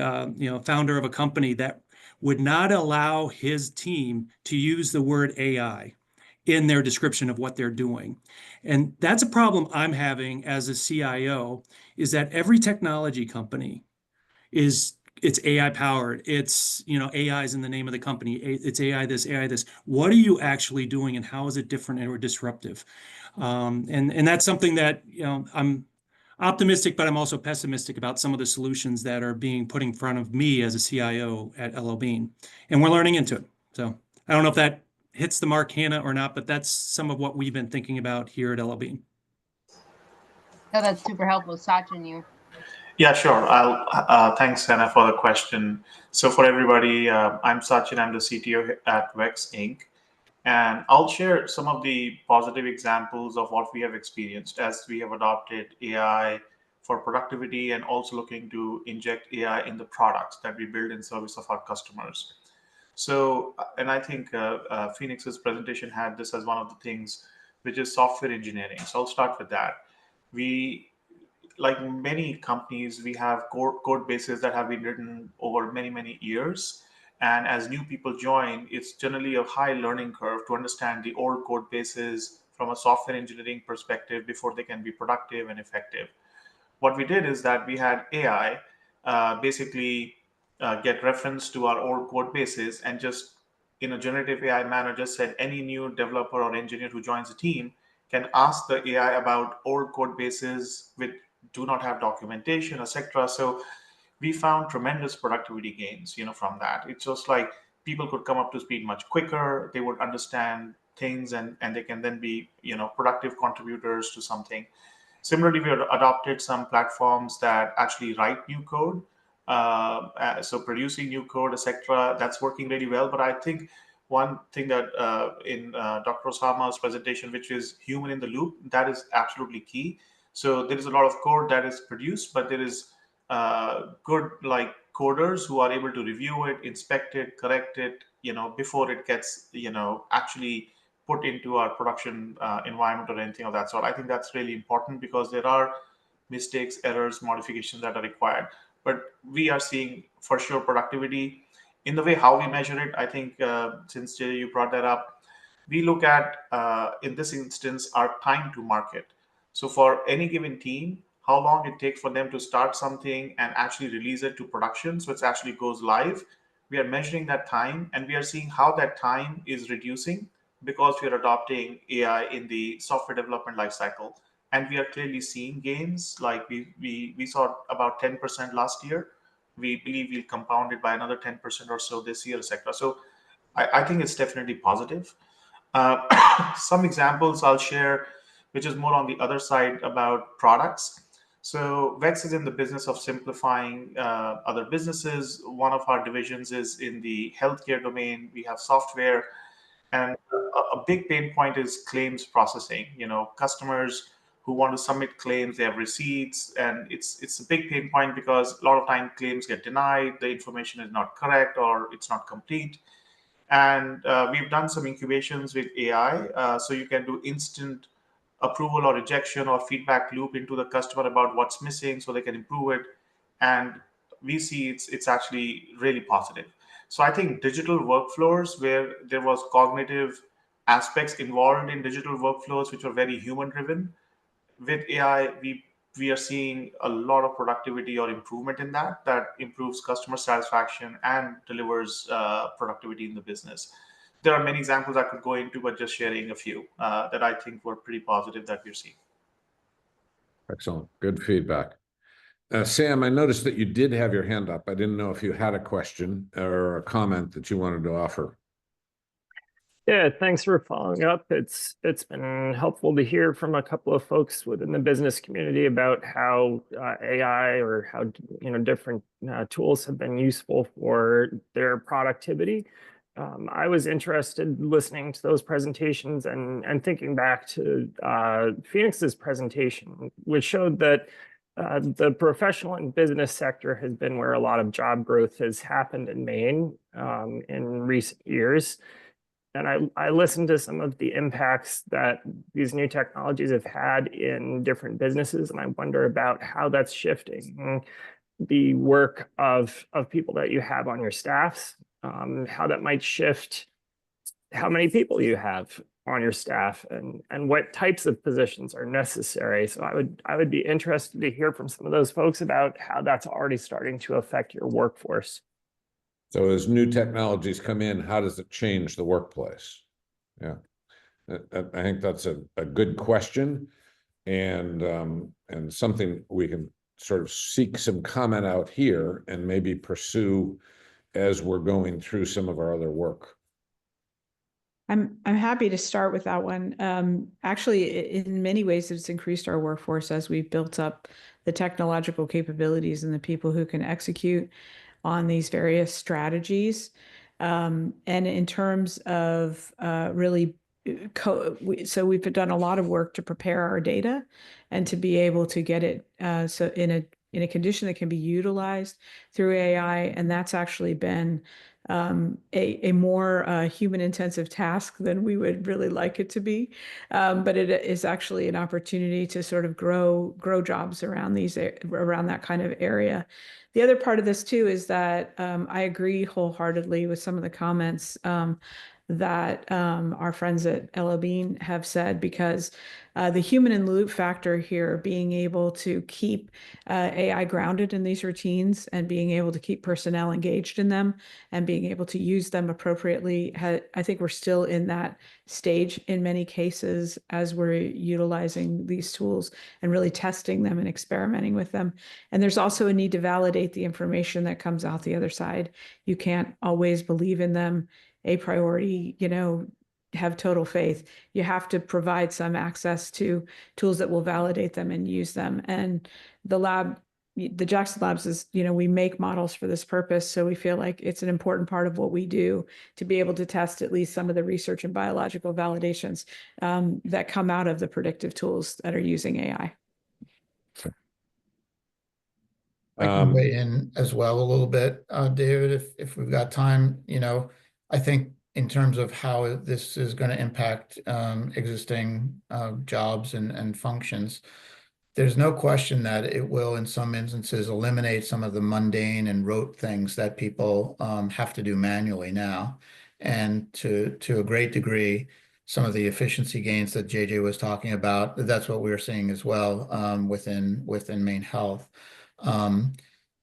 Speaker 16: founder of a company that would not allow his team to use the word AI in their description of what they're doing. And that's a problem I'm having as a CIO, is that every technology company it's AI powered. It's, AI is in the name of the company. It's AI this, AI this. What are you actually doing, and how is it different or disruptive? And that's something that, I'm optimistic, but I'm also pessimistic about some of the solutions that are being put in front of me as a CIO at LL Bean, and we're learning into it. So I don't know if that hits the mark, Hannah, or not, but that's some of what we've been thinking about here at LL Bean.
Speaker 3: No, that's super helpful. Sachin, you.
Speaker 17: Yeah, sure. Thanks, Hannah, for the question. So for everybody, I'm Sachin. I'm the CTO at Wex Inc. And I'll share some of the positive examples of what we have experienced as we have adopted AI for productivity, and also looking to inject AI in the products that we build in service of our customers. So, and I think Phoenix's presentation had this as one of the things which is software engineering. So I'll start with that. We, like many companies, we have code bases that have been written over many, many years. And as new people join, it's generally a high learning curve to understand the old code bases from a software engineering perspective before they can be productive and effective. What we did is that we had AI basically get reference to our old code bases and just in a generative AI manner just said any new developer or engineer who joins the team can ask the AI about old code bases which do not have documentation, etc. So we found tremendous productivity gains, from that. It's just like people could come up to speed much quicker. They would understand things and they can then be, productive contributors to something. Similarly, we have adopted some platforms that actually write new code. So producing new code, etc., that's working really well. But I think one thing that in Dr. Osama's presentation, which is human in the loop, that is absolutely key. So there is a lot of code that is produced, but there is good like coders who are able to review it, inspect it, correct it, before it gets, actually put into our production environment or anything of that sort. I think that's really important because there are mistakes, errors, modifications that are required. But we are seeing for sure productivity in the way how we measure it. I think since Jay, you brought that up, we look at in this instance our time to market. So for any given team, how long it takes for them to start something and actually release it to production, so it actually goes live. We are measuring that time and we are seeing how that time is reducing because we are adopting AI in the software development lifecycle. And we are clearly seeing gains. Like we saw about 10% last year. We believe we'll compound it by another 10% or so this year, etc. So I think it's definitely positive. Some examples I'll share, which is more on the other side about products. So Vex is in the business of simplifying other businesses. One of our divisions is in the healthcare domain. We have software, and a big pain point is claims processing. Customers who want to submit claims, they have receipts, and it's a big pain point because a lot of time claims get denied, the information is not correct or it's not complete. And we've done some incubations with AI, so you can do instant approval or rejection or feedback loop into the customer about what's missing so they can improve it. And we see it's actually really positive. So I think digital workflows where there was cognitive aspects involved in digital workflows which were very human driven, with AI we are seeing a lot of productivity or improvement in that improves customer satisfaction and delivers productivity in the business. There are many examples I could go into, but just sharing a few that I think were pretty positive that we're seeing.
Speaker 11: Excellent. Good feedback. Sam, I noticed that you did have your hand up. I didn't know if you had a question or a comment that you wanted to offer.
Speaker 9: Yeah, thanks for following up. It's been helpful to hear from a couple of folks within the business community about how AI or how different tools have been useful for their productivity. I was interested listening to those presentations and thinking back to Phoenix's presentation, which showed that the professional and business sector has been where a lot of job growth has happened in Maine in recent years. And I listened to some of the impacts that these new technologies have had in different businesses, and I wonder about how that's shifting the work of people that you have on your staffs, how that might shift how many people you have on your staff and what types of positions are necessary. So I would be interested to hear from some of those folks about how that's already starting to affect your workforce.
Speaker 11: So as new technologies come in, how does it change the workplace? Yeah, I think that's a good question, and something we can sort of seek some comment out here and maybe pursue as we're going through some of our other work.
Speaker 1: I'm happy to start with that one. Actually, in many ways, it's increased our workforce as we've built up the technological capabilities and the people who can execute on these various strategies. And in terms of really, so we've done a lot of work to prepare our data and to be able to get it so in a condition that can be utilized through AI. And that's actually been a more human intensive task than we would really like it to be. But it is actually an opportunity to sort of grow jobs around around that kind of area. The other part of this too is that I agree wholeheartedly with some of the comments that our friends at LL Bean have said, because the human in the loop factor here, being able to keep AI grounded in these routines and being able to keep personnel engaged in them and being able to use them appropriately, I think we're still in that stage in many cases as we're utilizing these tools and really testing them and experimenting with them. And there's also a need to validate the information that comes out the other side. You can't always believe in them a priority, have total faith. You have to provide some access to tools that will validate them and use them. And the Jackson Labs is, we make models for this purpose. So we feel like it's an important part of what we do to be able to test at least some of the research and biological validations that come out of the predictive tools that are using AI.
Speaker 5: I can weigh in as well a little bit, David, if we've got time. I think in terms of how this is going to impact existing jobs and functions, there's no question that it will, in some instances, eliminate some of the mundane and rote things that people have to do manually now. And to a great degree, some of the efficiency gains that JJ was talking about, that's what we're seeing as well within Maine Health.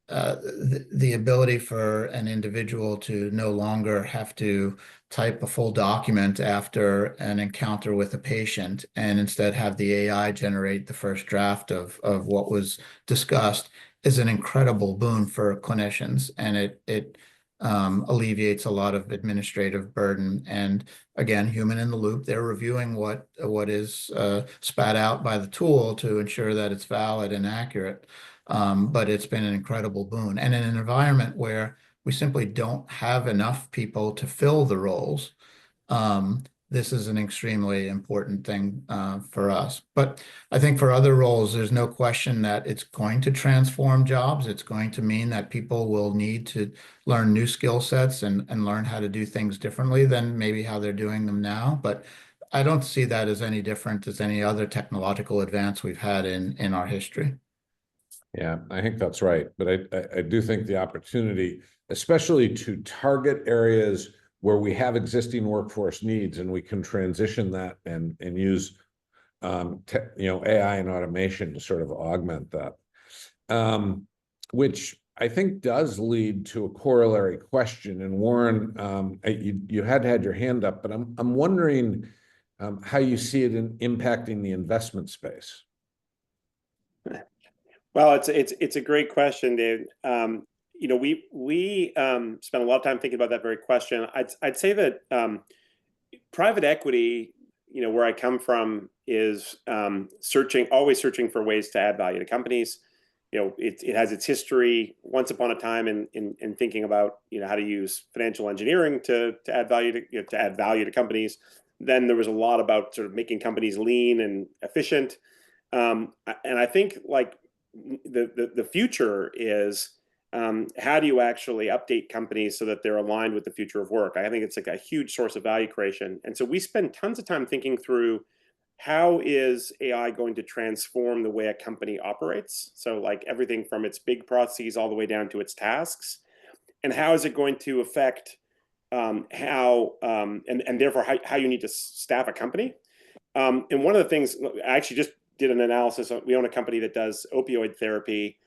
Speaker 5: The ability for an individual to no longer have to type a full document after an encounter with a patient and instead have the AI generate the first draft of what was discussed is an incredible boon for clinicians, and it alleviates a lot of administrative burden. And again, human in the loop, they're reviewing what is spat out by the tool to ensure that it's valid and accurate. But it's been an incredible boon. And in an environment where we simply don't have enough people to fill the roles, this is an extremely important thing for us. But I think for other roles, there's no question that it's going to transform jobs. It's going to mean that people will need to learn new skill sets and learn how to do things differently than maybe how they're doing them now. But I don't see that as any different as any other technological advance we've had in our history.
Speaker 11: Yeah, I think that's right. But I do think the opportunity, especially to target areas where we have existing workforce needs and we can transition that and use AI and automation to sort of augment that, which I think does lead to a corollary question. And Warren, you had your hand up, but I'm wondering how you see it impacting the investment space.
Speaker 18: Well, it's a great question, Dave. We spent a lot of time thinking about that very question. I'd say that private equity, where I come from, is always searching for ways to add value to companies. It has its history once upon a time in thinking about how to use financial engineering to add value to companies. Then there was a lot about sort of making companies lean and efficient. And I think the future is how do you actually update companies so that they're aligned with the future of work? I think it's like a huge source of value creation. And so we spend tons of time thinking through how is AI going to transform the way a company operates? So like everything from its big processes all the way down to its tasks. And how is it going to affect and therefore how you need to staff a company? And one of the things, I actually just did an analysis. We own a company that does opioid therapy,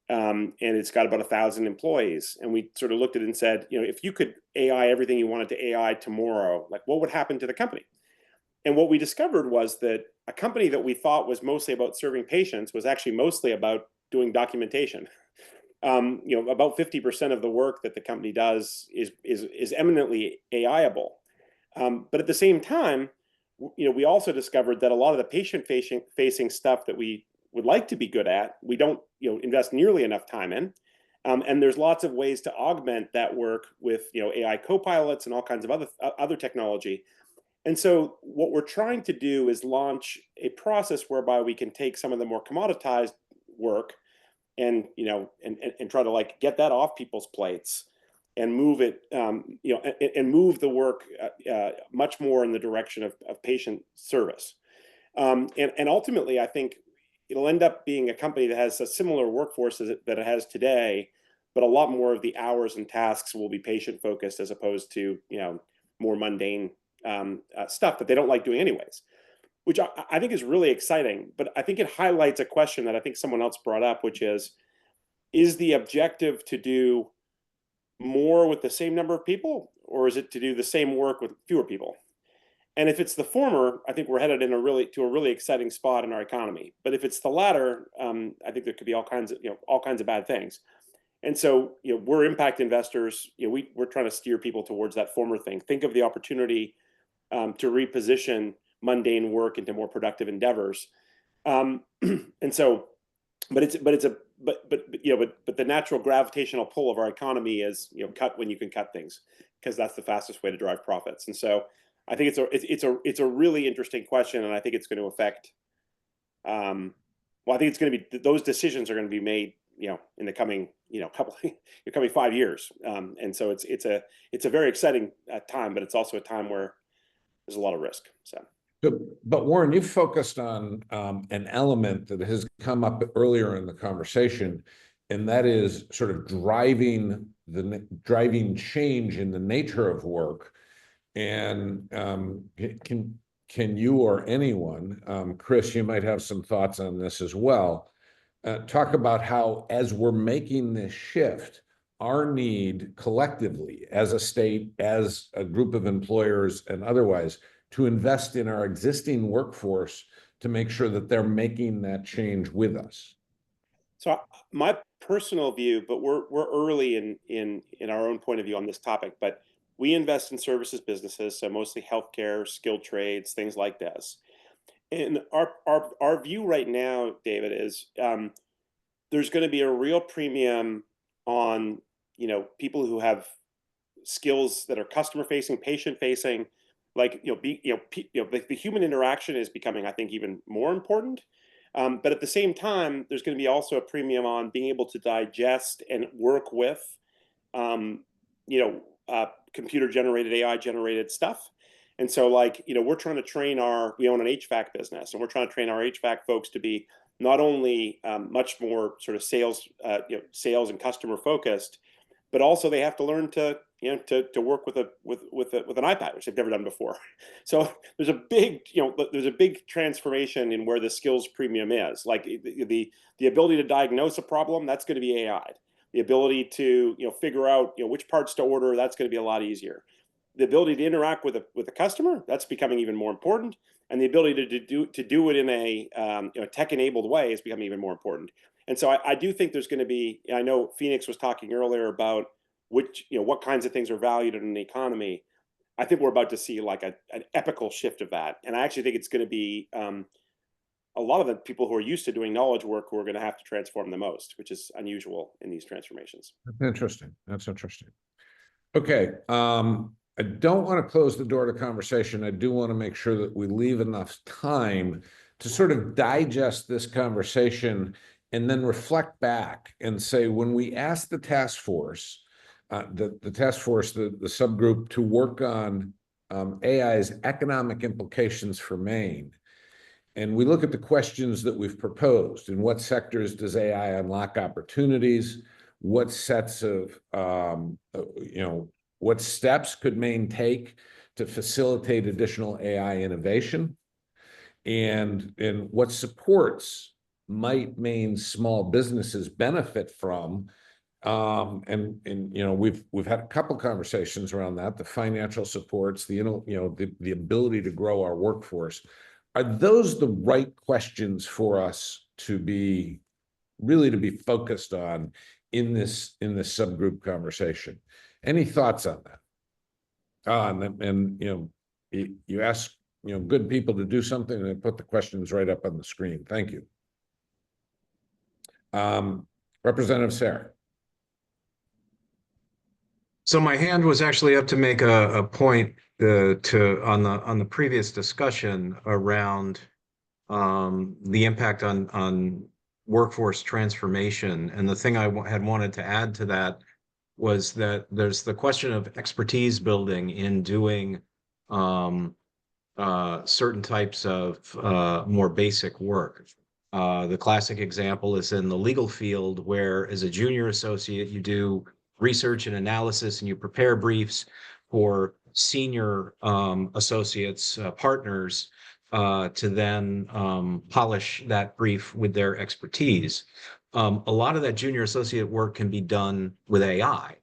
Speaker 18: and it's got about 1,000 employees. And we sort of looked at it and said, if you could AI everything you wanted to AI tomorrow, like what would happen to the company? And what we discovered was that a company that we thought was mostly about serving patients was actually mostly about doing documentation. About 50% of the work that the company does is eminently AI-able. But at the same time, we also discovered that a lot of the patient-facing stuff that we would like to be good at, we don't, invest nearly enough time in. And there's lots of ways to augment that work with, AI co-pilots and all kinds of other technology. And so what we're trying to do is launch a process whereby we can take some of the more commoditized work and try to get that off people's plates and move it, and move the work much more in the direction of patient service. And ultimately, I think it'll end up being a company that has a similar workforce that it has today, but a lot more of the hours and tasks will be patient focused as opposed to more mundane stuff that they don't like doing anyways, which I think is really exciting. But I think it highlights a question that I think someone else brought up, which is the objective to do more with the same number of people, or is it to do the same work with fewer people? And if it's the former, I think we're headed in a really exciting spot in our economy. But if it's the latter, I think there could be all kinds of bad things. And so, we're impact investors. We're trying to steer people towards that former thing. Think of the opportunity to reposition mundane work into more productive endeavors. And so, but the natural gravitational pull of our economy is cut when you can cut things, because that's the fastest way to drive profits. And so I think it's a really interesting question, and I think it's going to affect. I think it's going to be, those decisions are going to be made in the coming coming 5 years. And so it's a very exciting time, but it's also a time where there's a lot of risk. So.
Speaker 11: But Warren, you focused on an element that has come up earlier in the conversation, and that is sort of driving change in the nature of work. And can you or anyone, Chris, you might have some thoughts on this as well, talk about how, as we're making this shift, our need collectively as a state, as a group of employers and otherwise, to invest in our existing workforce to make sure that they're making that change with us.
Speaker 18: So my personal view, but we're early in our own point of view on this topic, but we invest in services businesses, so mostly healthcare, skilled trades, things like this. And our view right now, David, is there's going to be a real premium on people who have skills that are customer facing, patient facing. Like the human interaction is becoming, I think, even more important. But at the same time, there's going to be also a premium on being able to digest and work with, computer generated, AI generated stuff. And so, we're trying to train we own an HVAC business, and we're trying to train our HVAC folks to be not only much more sort of sales and customer focused, but also they have to learn to work with an iPad, which they've never done before. So there's a big transformation in where the skills premium is. Like the ability to diagnose a problem, that's going to be AI. The ability to figure out which parts to order, that's going to be a lot easier. The ability to interact with a customer, that's becoming even more important, and the ability to do it in a tech-enabled way is becoming even more important. And so I do think there's going to be. I know Phoenix was talking earlier about what kinds of things are valued in an economy. I think we're about to see an epical shift of that, and I actually think it's going to be a lot of the people who are used to doing knowledge work who are going to have to transform the most, which is unusual in these transformations.
Speaker 11: That's interesting. Okay. I don't want to close the door to conversation. I do want to make sure that we leave enough time to sort of digest this conversation and then reflect back and say, when we asked the task force, the subgroup to work on AI's economic implications for Maine, and we look at the questions that we've proposed: in what sectors does AI unlock opportunities? What sets of, what steps could Maine take to facilitate additional AI innovation? And what supports might Maine's small businesses benefit from? We've had a couple conversations around that: the financial supports, the ability to grow our workforce. Are those the right questions for us to be focused on in this subgroup conversation? Any thoughts on that? You ask good people to do something, and they put the questions right up on the screen. Thank you. Representative Sarah.
Speaker 19: So my hand was actually up to make a point on the previous discussion around the impact on workforce transformation. And the thing I had wanted to add to that was that there's the question of expertise building in doing certain types of more basic work. The classic example is in the legal field, where as a junior associate, you do research and analysis and you prepare briefs for senior associates, partners, to then polish that brief with their expertise. A lot of that junior associate work can be done with AI.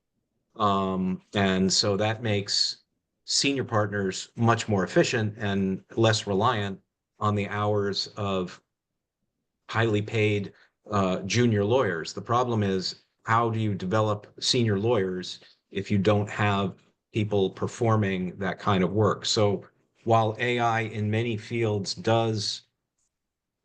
Speaker 19: And so that makes senior partners much more efficient and less reliant on the hours of highly paid junior lawyers. The problem is, how do you develop senior lawyers if you don't have people performing that kind of work? So while AI in many fields does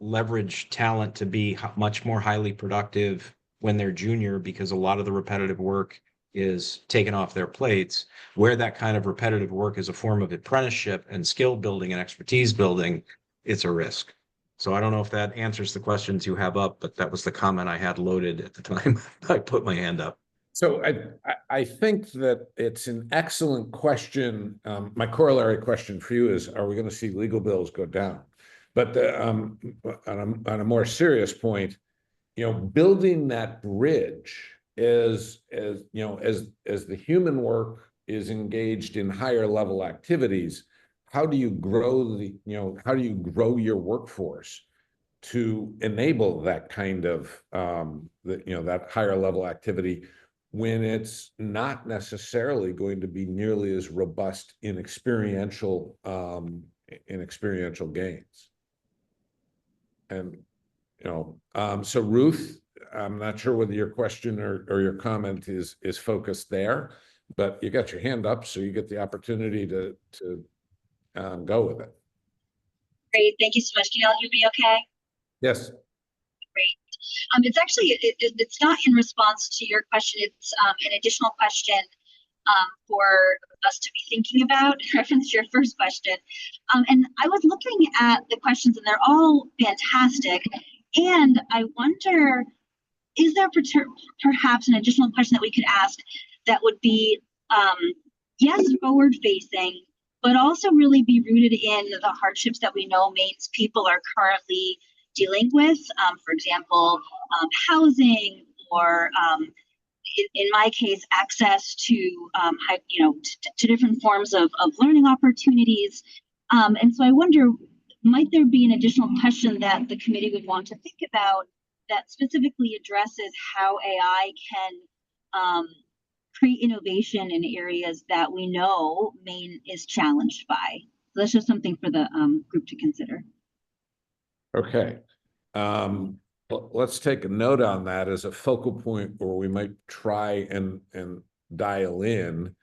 Speaker 19: leverage talent to be much more highly productive when they're junior, because a lot of the repetitive work is taken off their plates, where that kind of repetitive work is a form of apprenticeship and skill building and expertise building, it's a risk. So I don't know if that answers the questions you have up, but that was the comment I had loaded at the time I put my hand up.
Speaker 11: So I think that it's an excellent question. My corollary question for you is, are we going to see legal bills go down? But on a more serious point, building that bridge as the human work is engaged in higher level activities, how do you grow your workforce to enable that kind of that higher level activity, when it's not necessarily going to be nearly as robust in experiential gains? And so Ruth, I'm not sure whether your question or your comment is focused there, but you got your hand up, so you get the opportunity to go with it.
Speaker 20: Great, thank you so much. Can y'all hear me okay?
Speaker 11: Yes.
Speaker 20: Great. It's actually, it's not in response to your question. It's an additional question for us to be thinking about in reference to your first question. And I was looking at the questions, and they're all fantastic. And I wonder, is there perhaps an additional question that we could ask that would be, yes, forward facing, but also really be rooted in the hardships that we know Maine's people are currently dealing with, for example, housing, or in my case, access to, to different forms of learning opportunities. And so I wonder, might there be an additional question that the committee would want to think about that specifically addresses how AI can create innovation in areas that we know Maine is challenged by? So that's just something for the group to consider.
Speaker 11: Okay. Let's take a note on that as a focal point where we might try and dial in.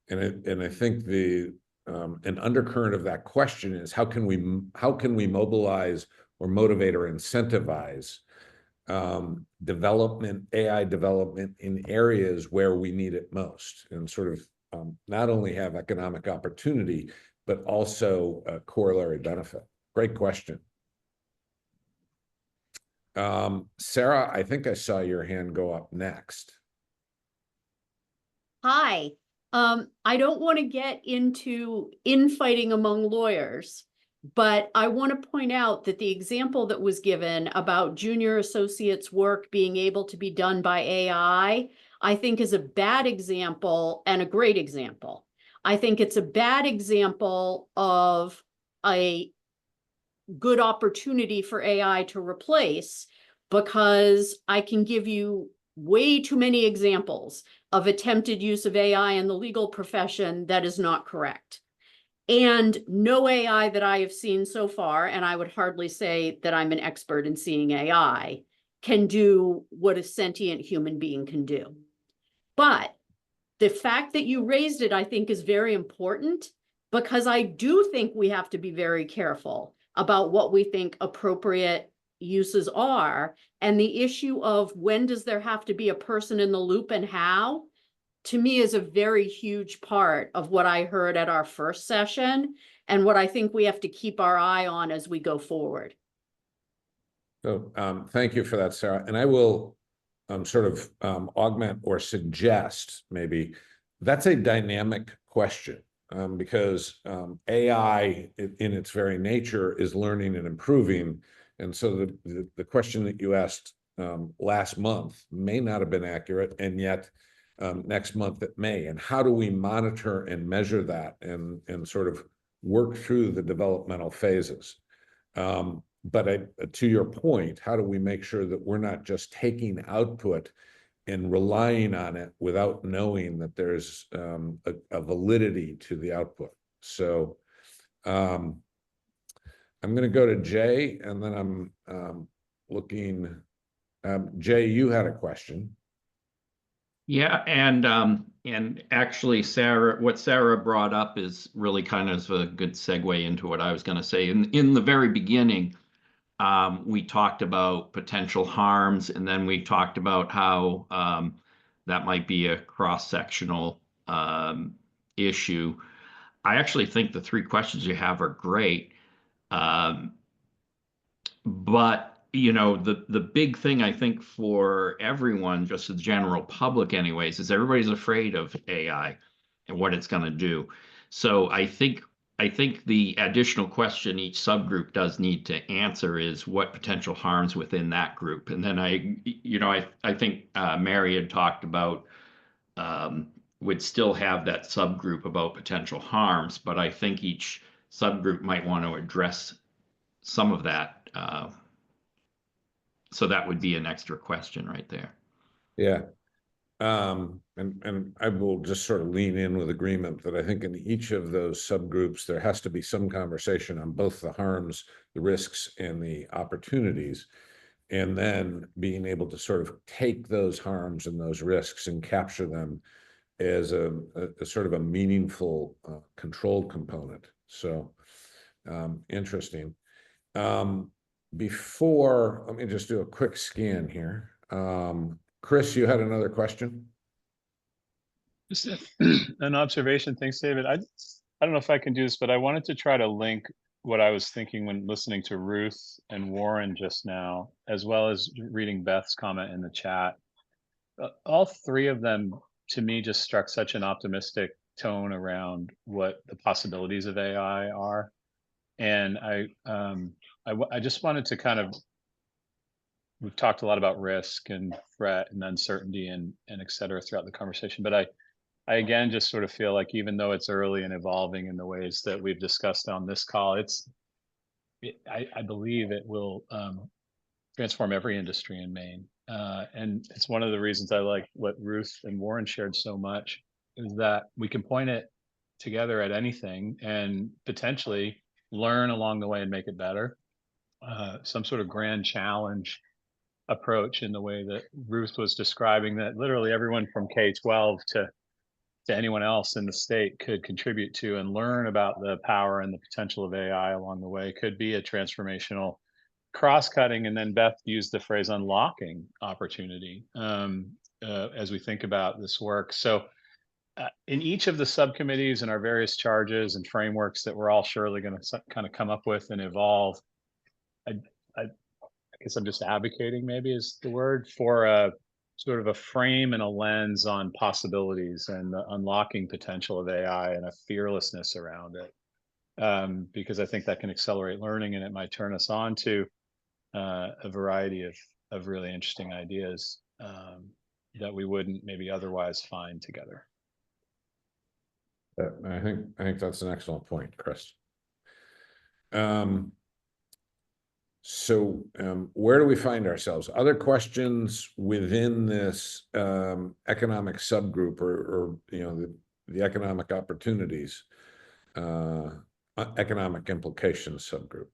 Speaker 11: And I think an undercurrent of that question is, how can we mobilize or motivate or incentivize AI development in areas where we need it most, and sort of not only have economic opportunity, but also a corollary benefit. Great question. Sarah, I think I saw your hand go up next.
Speaker 21: Hi. I don't want to get into infighting among lawyers, but I want to point out that the example that was given about junior associates' work being able to be done by AI, I think is a bad example and a great example. I think it's a bad example of a good opportunity for AI to replace, because I can give you way too many examples of attempted use of AI in the legal profession that is not correct. And no AI that I have seen so far, and I would hardly say that I'm an expert in seeing AI, can do what a sentient human being can do. But the fact that you raised it, I think, is very important, because I do think we have to be very careful about what we think appropriate uses are. And the issue of when does there have to be a person in the loop and how, to me, is a very huge part of what I heard at our first session, and what I think we have to keep our eye on as we go forward.
Speaker 11: So thank you for that, Sarah. And I will sort of augment or suggest maybe that's a dynamic question, because AI in its very nature is learning and improving. And so the question that you asked last month may not have been accurate, and yet next month it may. And how do we monitor and measure that and sort of work through the developmental phases? But to your point, how do we make sure that we're not just taking output and relying on it without knowing that there's a validity to the output? So I'm going to go to Jay, and then I'm looking. Jay, you had a question.
Speaker 4: Yeah, and actually, Sarah, what Sarah brought up is really kind of a good segue into what I was going to say. In the very beginning, we talked about potential harms, and then we talked about how that might be a cross-sectional issue. I actually think the three questions you have are great. But you know, the big thing I think for everyone, just the general public anyways, is everybody's afraid of AI and what it's going to do. So I think the additional question each subgroup does need to answer is what potential harms within that group. And then I think Mary had talked about would still have that subgroup about potential harms, but I think each subgroup might want to address some of that. So that would be an extra question right there.
Speaker 11: Yeah. And I will just sort of lean in with agreement that I think in each of those subgroups, there has to be some conversation on both the harms, the risks, and the opportunities, and then being able to sort of take those harms and those risks and capture them as a sort of a meaningful controlled component. So interesting. Before, let me just do a quick scan here. Chris, you had another question?
Speaker 15: Just an observation. Thanks, David. I don't know if I can do this, but I wanted to try to link what I was thinking when listening to Ruth and Warren just now, as well as reading Beth's comment in the chat. All three of them, to me, just struck such an optimistic tone around what the possibilities of AI are. And I just wanted to kind of, we've talked a lot about risk and threat and uncertainty and et cetera throughout the conversation, but I again just sort of feel like even though it's early and evolving in the ways that we've discussed on this call, I believe it will transform every industry in Maine. And it's one of the reasons I like what Ruth and Warren shared so much, is that we can point it together at anything and potentially learn along the way and make it better. Some sort of grand challenge approach in the way that Ruth was describing, that literally everyone from K-12 to anyone else in the state could contribute to and learn about the power and the potential of AI along the way, could be a transformational cross-cutting. And then Beth used the phrase unlocking opportunity as we think about this work. So in each of the subcommittees and our various charges and frameworks that we're all surely going to kind of come up with and evolve, I guess I'm just advocating, maybe is the word, for a sort of a frame and a lens on possibilities and the unlocking potential of AI and a fearlessness around it. Because I think that can accelerate learning, and it might turn us on to a variety of really interesting ideas that we wouldn't maybe otherwise find together.
Speaker 11: I think that's an excellent point, Chris. So where do we find ourselves? Other questions within this economic subgroup, or you know, the economic opportunities, economic implications subgroup?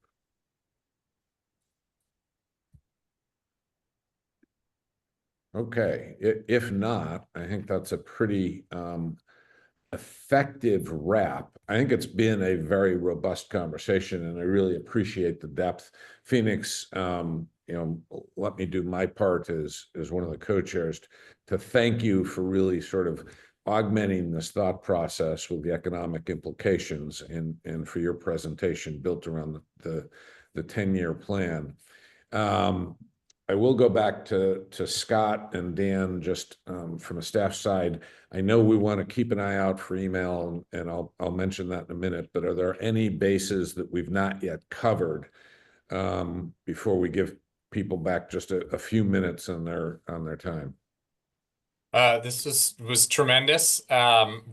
Speaker 11: Okay, if not, I think that's a pretty effective wrap. I think it's been a very robust conversation, and I really appreciate the depth. Phoenix, you know, let me do my part as one of the co-chairs to thank you for really sort of augmenting this thought process with the economic implications, and for your presentation built around the 10-year plan. I will go back to Scott and Dan, just from a staff side. I know we want to keep an eye out for email, and I'll mention that in a minute, but are there any bases that we've not yet covered before we give people back just a few minutes on their time?
Speaker 2: This was tremendous.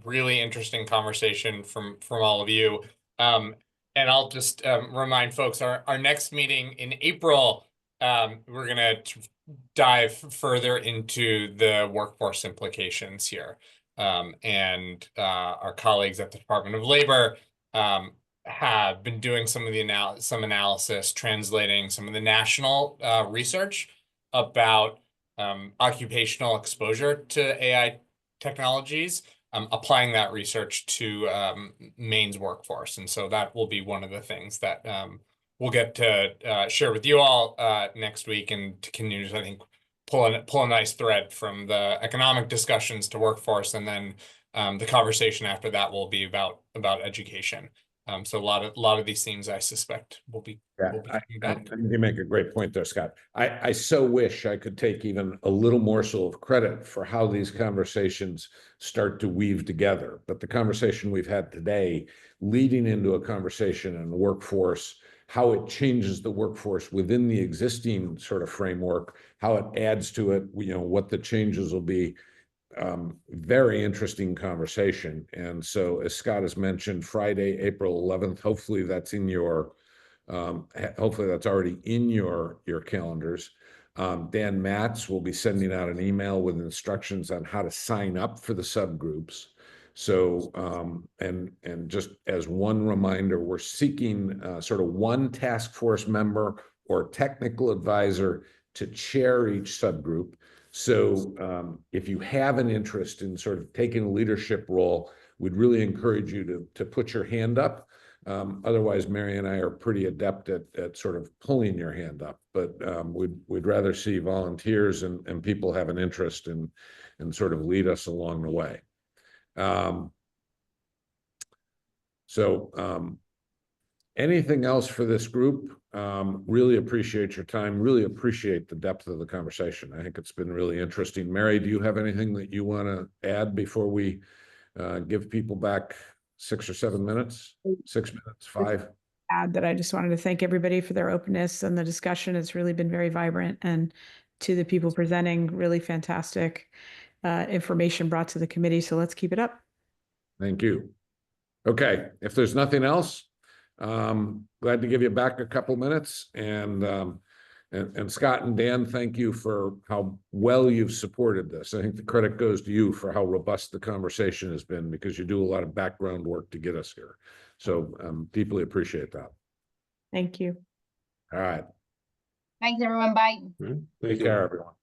Speaker 2: Really interesting conversation from all of you. And I'll just remind folks, our next meeting in April, we're gonna dive further into the workforce implications here. And our colleagues at the Department of Labor have been doing some of the analysis, translating some of the national research about occupational exposure to AI technologies, applying that research to Maine's workforce. And so that will be one of the things that we'll get to share with you all next week, and to continue to, I think, pull a nice thread from the economic discussions to workforce, and then the conversation after that will be about education. So a lot of these themes, I suspect, will be coming back.
Speaker 11: I think you make a great point there, Scott. I so wish I could take even a little morsel of credit for how these conversations start to weave together. But the conversation we've had today, leading into a conversation in the workforce, how it changes the workforce within the existing sort of framework, how it adds to it, what the changes will be. Very interesting conversation. And so, as Scott has mentioned, Friday, April 11th, hopefully that's in your hopefully that's already in your calendars. Dan Matz will be sending out an email with instructions on how to sign up for the subgroups. So, and just as one reminder, we're seeking sort of one task force member or technical advisor to chair each subgroup. So if you have an interest in sort of taking a leadership role, we'd really encourage you to put your hand up. Otherwise, Mary and I are pretty adept at sort of pulling your hand up, but we'd rather see volunteers and people have an interest and sort of lead us along the way. Anything else for this group? Really appreciate your time. Really appreciate the depth of the conversation. I think it's been really interesting. Mary, do you have anything that you want to add before we give people back 6 or 7 minutes? 6 minutes, 5?
Speaker 1: Add that I just wanted to thank everybody for their openness and the discussion. It's really been very vibrant, and to the people presenting, really fantastic information brought to the committee. So let's keep it up.
Speaker 11: Thank you. Okay, if there's nothing else, glad to give you back a couple minutes. And Scott and Dan, thank you for how well you've supported this. I think the credit goes to you for how robust the conversation has been, because you do a lot of background work to get us here. So deeply appreciate that.
Speaker 1: Thank you.
Speaker 11: All right.
Speaker 3: Thanks, everyone. Bye.
Speaker 11: Take care, everyone.